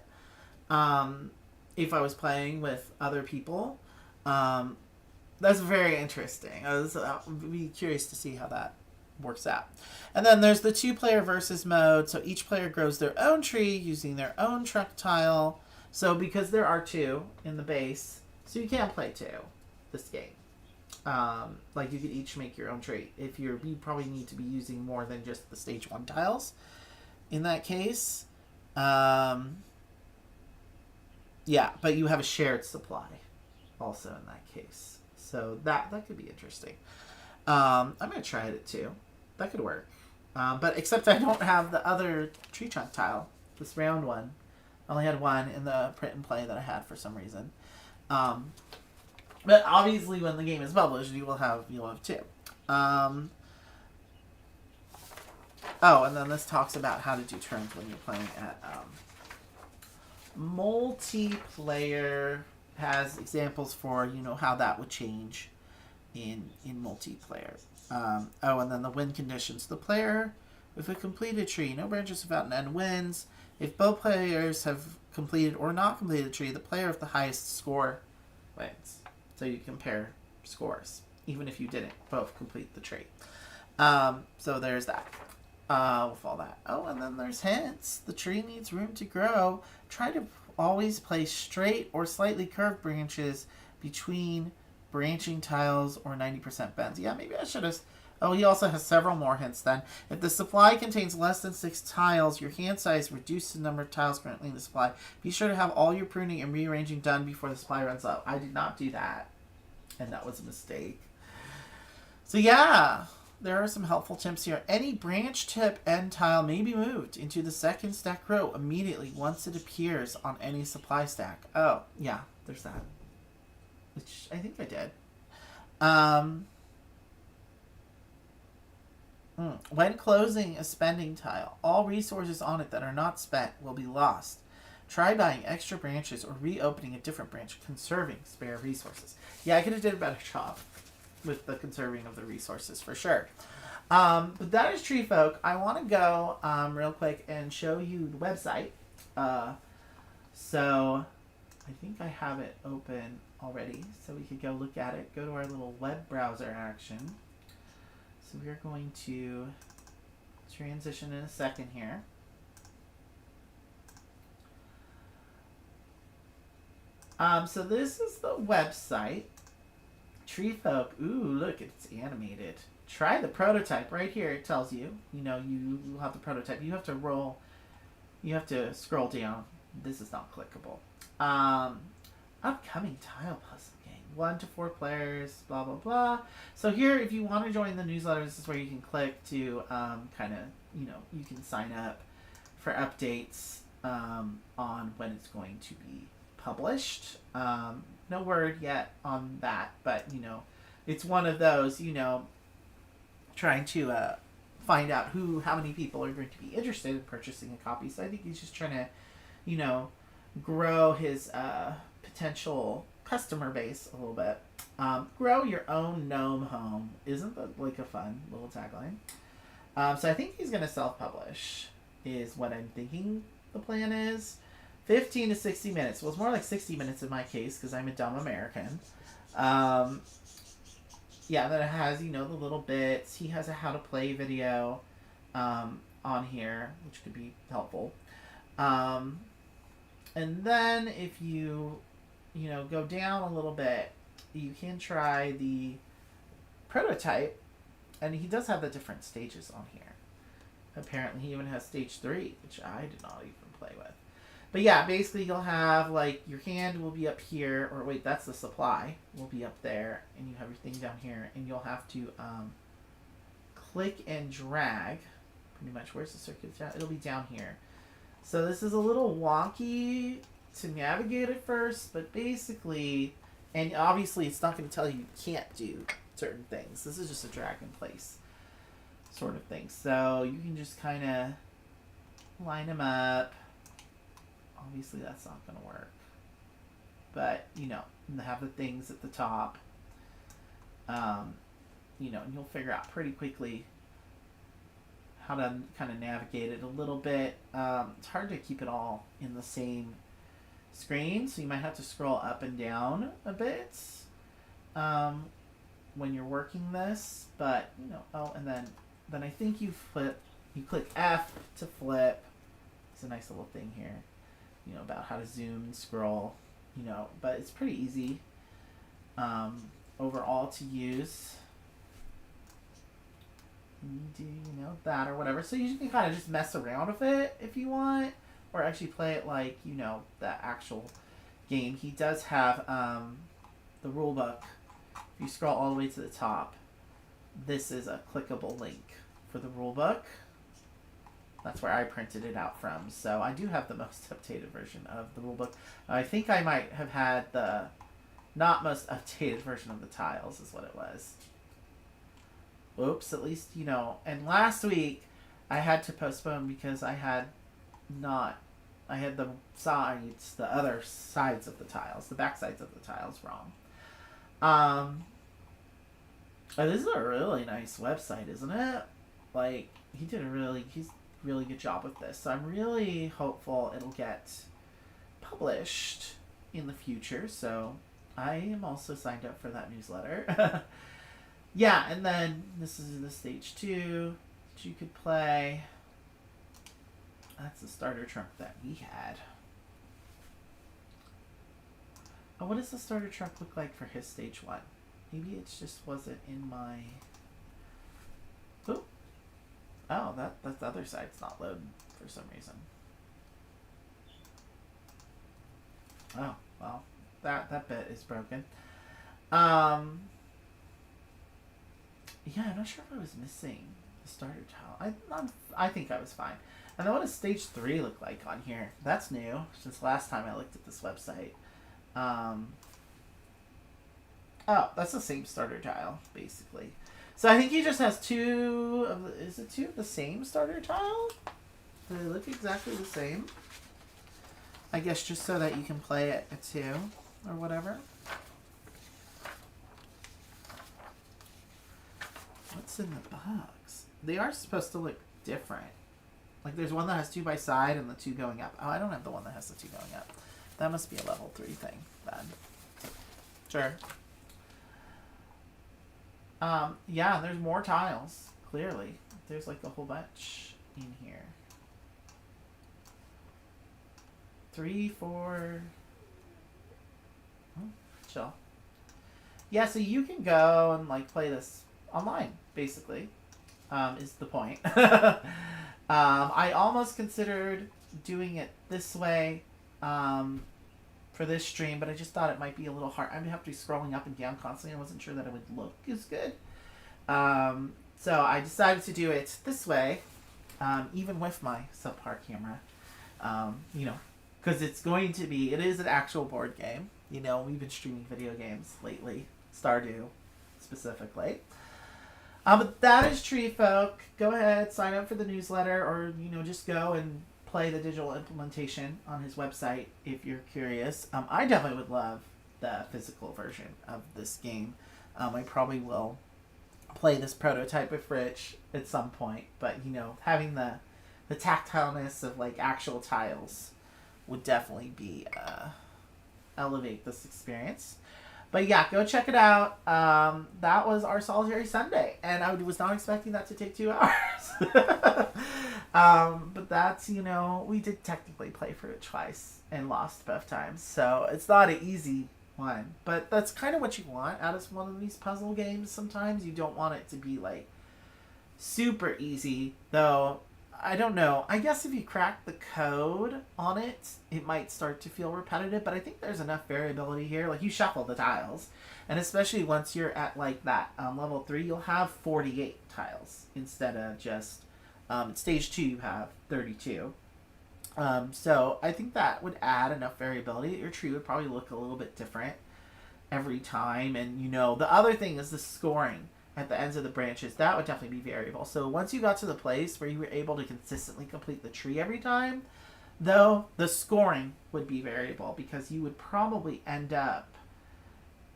if I was playing with other people. That's very interesting. I would be curious to see how that works out. And then there's the 2-player versus mode. So each player grows their own tree using their own truck tile. So because there are 2 in the base, so you can play 2 this game. Like you could each make your own tree. You probably need to be using more than just the stage 1 tiles in that case. Yeah, but you have a shared supply also in that case. So that could be interesting. I'm going to try it too. That could work. But except I don't have the other tree trunk tile. This round one. I only had one in the print and play that I had for some reason. But obviously when the game is published, you'll have 2. Oh, and then this talks about how to do turns when you're playing at multiplayer. Has examples for how that would change in multiplayer. Oh, and then the win conditions. The player with a completed tree, no branches without an end, wins. If both players have completed or not completed the tree, the player with the highest score wins. So you compare scores, even if you didn't both complete the tree. So there's that. With all that. Oh, and then there's hints. The tree needs room to grow. Try to always place straight or slightly curved branches between branching tiles or 90% bends. Yeah, maybe I should have... Oh, he also has several more hints then. If the supply contains less than 6 tiles, your hand size reduces the number of tiles currently in the supply. Be sure to have all your pruning and rearranging done before the supply runs out. I did not do that, and that was a mistake. So yeah, there are some helpful tips here. Any branch tip end tile may be moved into the second stack row immediately once it appears on any supply stack. Oh, yeah, there's that. Which I think I did. When closing a spending tile, all resources on it that are not spent will be lost. Try buying extra branches or reopening a different branch, conserving spare resources. Yeah, I could have did a better job with the conserving of the resources for sure. But that is Tree Folk. I want to go real quick and show you the website. So I think I have it open already, so we could go look at it. Go to our little web browser action. So we're going to transition in a second here. So this is the website. Tree Folk. Ooh, look, it's animated. Try the prototype right here. It tells you, you have the prototype. You have to scroll down. This is not clickable. Upcoming tile puzzle game. 1 to 4 players, blah, blah, blah. So here, if you want to join the newsletter, this is where you can click to you can sign up for updates on when it's going to be published. No word yet on that, but, it's one of those, trying to find out how many people are going to be interested in purchasing a copy. So I think he's just trying to, grow his potential customer base a little bit. Grow your own gnome home. Isn't that like a fun little tagline? So I think he's going to self-publish is what I'm thinking the plan is. 15 to 60 minutes. Well, it's more like 60 minutes in my case because I'm a dumb American. Yeah, then it has, the little bits. He has a how to play video on here, which could be helpful. And then if you, go down a little bit, you can try the prototype. And he does have the different stages on here. Apparently he even has stage 3, which I did not even play with. But yeah, basically you'll have, your hand will be up here, or wait, that's the supply, will be up there, and you have your thing down here, and you'll have to click and drag, pretty much. Where's the circuit? It'll be down here. So this is a little wonky to navigate at first, but basically, and obviously it's not going to tell you can't do certain things. This is just a drag in place sort of thing. So you can just kind of line them up. Obviously that's not going to work. But, have the things at the top. And you'll figure out pretty quickly how to kind of navigate it a little bit. It's hard to keep it all in the same screen, so you might have to scroll up and down a bit when you're working this. But, oh, and then then I think you click F to flip. It's a nice little thing here, about how to zoom and scroll, but it's pretty easy overall to use. You do, that or whatever. So you can kind of just mess around with it if you want, or actually play it like, the actual game. He does have the rule book. If you scroll all the way to the top, this is a clickable link for the rule book. That's where I printed it out from. So I do have the most updated version of the rule book. I think I might have had the not most updated version of the tiles is what it was. Oops, at least, and last week I had to postpone because I had the sides, the other sides of the tiles, the back sides of the tiles wrong. This is a really nice website, isn't it? Like, he's really good job with this. So I'm really hopeful it'll get published in the future. So I am also signed up for that newsletter. Yeah, and then this is the stage 2 that you could play. That's the starter truck that we had. Oh, what does the starter truck look like for his stage 1? Maybe it just wasn't in my... Ooh. Oh, that's the other side's not loading for some reason. Oh, well, that bit is broken. Yeah, I'm not sure if I was missing the starter tile. I think I was fine. And then what does stage 3 look like on here? That's new since last time I looked at this website. Oh, that's the same starter tile, basically. So I think he just has two of the same starter tile? Do they look exactly the same? I guess just so that you can play it at 2 or whatever. What's in the box? They are supposed to look different. Like there's one that has 2 by side and the 2 going up. Oh, I don't have the one that has the 2 going up. That must be a level 3 thing then. Sure. Yeah, there's more tiles, clearly. There's like a whole bunch in here. 3, 4... Oh, chill. Yeah, so you can go and like play this online, basically, is the point. I almost considered doing it this way for this stream, but I just thought it might be a little hard. I'd have to be scrolling up and down constantly. I wasn't sure that it would look as good. So I decided to do it this way, even with my subpar camera, because it is an actual board game. We've been streaming video games lately, Stardew specifically. But that is Tree Folk. Go ahead, sign up for the newsletter, or just go and play the digital implementation on his website if you're curious. I definitely would love the physical version of this game. I probably will play this prototype with Rich at some point, but having the tactileness of like actual tiles would definitely be elevate this experience. But yeah, go check it out. That was our Solitary Sunday, and I was not expecting that to take 2 hours. But that's, we did technically play for it twice and lost both times, so it's not an easy one. But that's kind of what you want out of one of these puzzle games sometimes. You don't want it to be, like, super easy, though. I don't know. I guess if you crack the code on it, it might start to feel repetitive, but I think there's enough variability here. Like, you shuffle the tiles, and especially once you're at, like, that level 3, you'll have 48 tiles instead of just, at stage 2, you have 32. So I think that would add enough variability that your tree would probably look a little bit different every time. And, the other thing is the scoring at the ends of the branches. That would definitely be variable. So once you got to the place where you were able to consistently complete the tree every time, though, the scoring would be variable, because you would probably end up,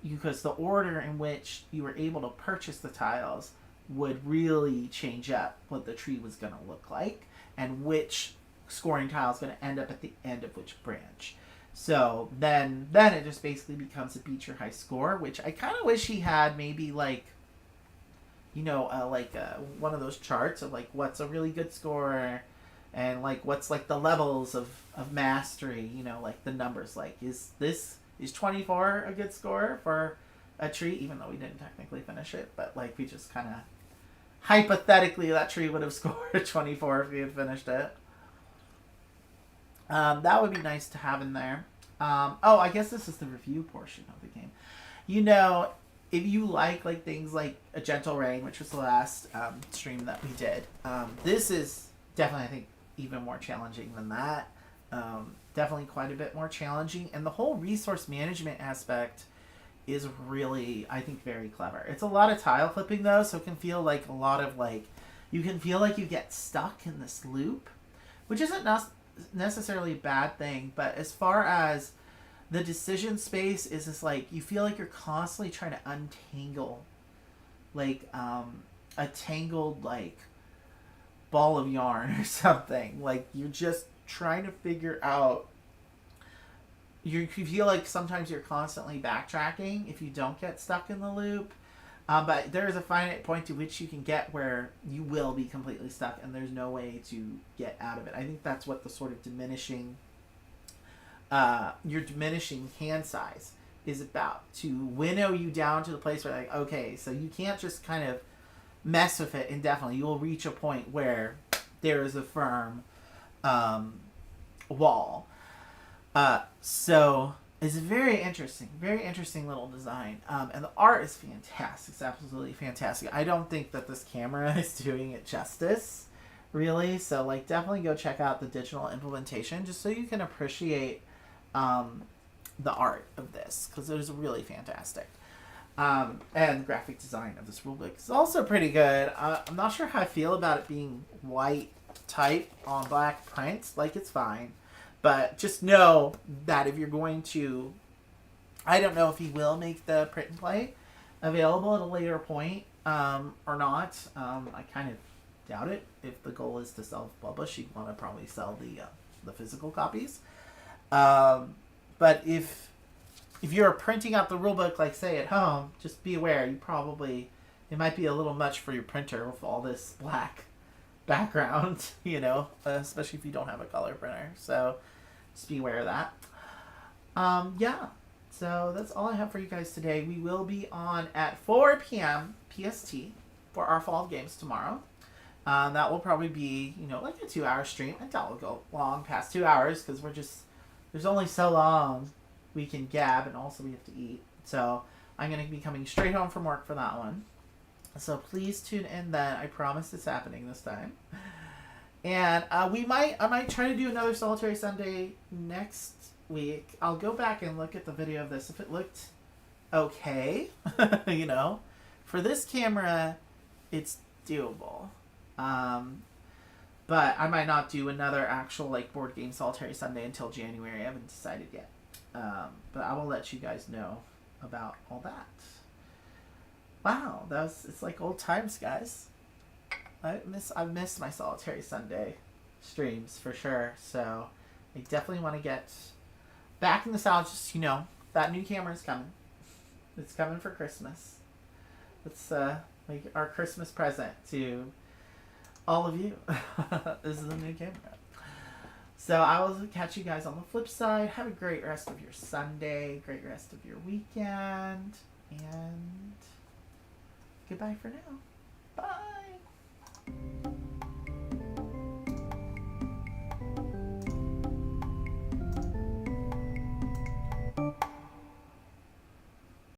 because the order in which you were able to purchase the tiles would really change up what the tree was going to look like and which scoring tile is going to end up at the end of which branch. So then it just basically becomes a beat your high score, which I kind of wish he had maybe like, one of those charts of like what's a really good score, and like what's like the levels of mastery. Like the numbers. Like is 24 a good score for a tree? Even though we didn't technically finish it, but like we just kind of hypothetically that tree would have scored a 24 if we had finished it. That would be nice to have in there. I guess this is the review portion of the game. If you like things like A Gentle Rain, which was the last stream that we did, this is definitely, I think, even more challenging than that. Definitely quite a bit more challenging. And the whole resource management aspect is really, I think, very clever. It's a lot of tile flipping, though, so it can feel like a lot of, you can feel like you get stuck in this loop, which isn't necessarily a bad thing, but as far as the decision space is just you feel like you're constantly trying to untangle a tangled ball of yarn or something. You're just trying to figure out, you feel like sometimes you're constantly backtracking if you don't get stuck in the loop, but there is a finite point to which you can get where you will be completely stuck and there's no way to get out of it. I think that's what the sort of diminishing your diminishing hand size is about, to winnow you down to the place where okay, so you can't just kind of mess with it indefinitely. You will reach a point where there is a firm wall. So it's a very interesting little design, and the art is fantastic. It's absolutely fantastic. I don't think that this camera is doing it justice, really. So definitely go check out the digital implementation just so you can appreciate the art of this, because it is really fantastic. And the graphic design of this rulebook is also pretty good. I'm not sure how I feel about it being white type on black print. It's fine. But just know that if you're going to... I don't know if he will make the print and play available at a later point or not. I kind of doubt it. If the goal is to self-publish, you'd want to probably sell the physical copies. But if you're printing out the rulebook, say at home, just be aware it might be a little much for your printer with all this black background, especially if you don't have a color printer. So just be aware of that. Yeah. So that's all I have for you guys today. We will be on at 4 p.m. PST for our fall games tomorrow. That will probably be, a 2-hour stream. I doubt we'll go long past 2 hours because there's only so long we can gab, and also we have to eat. So I'm going to be coming straight home from work for that one. So please tune in then. I promise it's happening this time. And I might try to do another Solitary Sunday next week. I'll go back and look at the video of this. If it looked okay, for this camera, it's doable. But I might not do another actual board game Solitary Sunday until January. I haven't decided yet. But I will let you guys know about all that. Wow, it's like old times, guys. I miss my Solitary Sunday streams for sure. So I definitely want to get back in the saddle. Just that new camera is coming. It's coming for Christmas. It's our Christmas present to all of you. This is the new camera. So I will catch you guys on the flip side. Have a great rest of your Sunday, great rest of your weekend, and goodbye for now. Bye.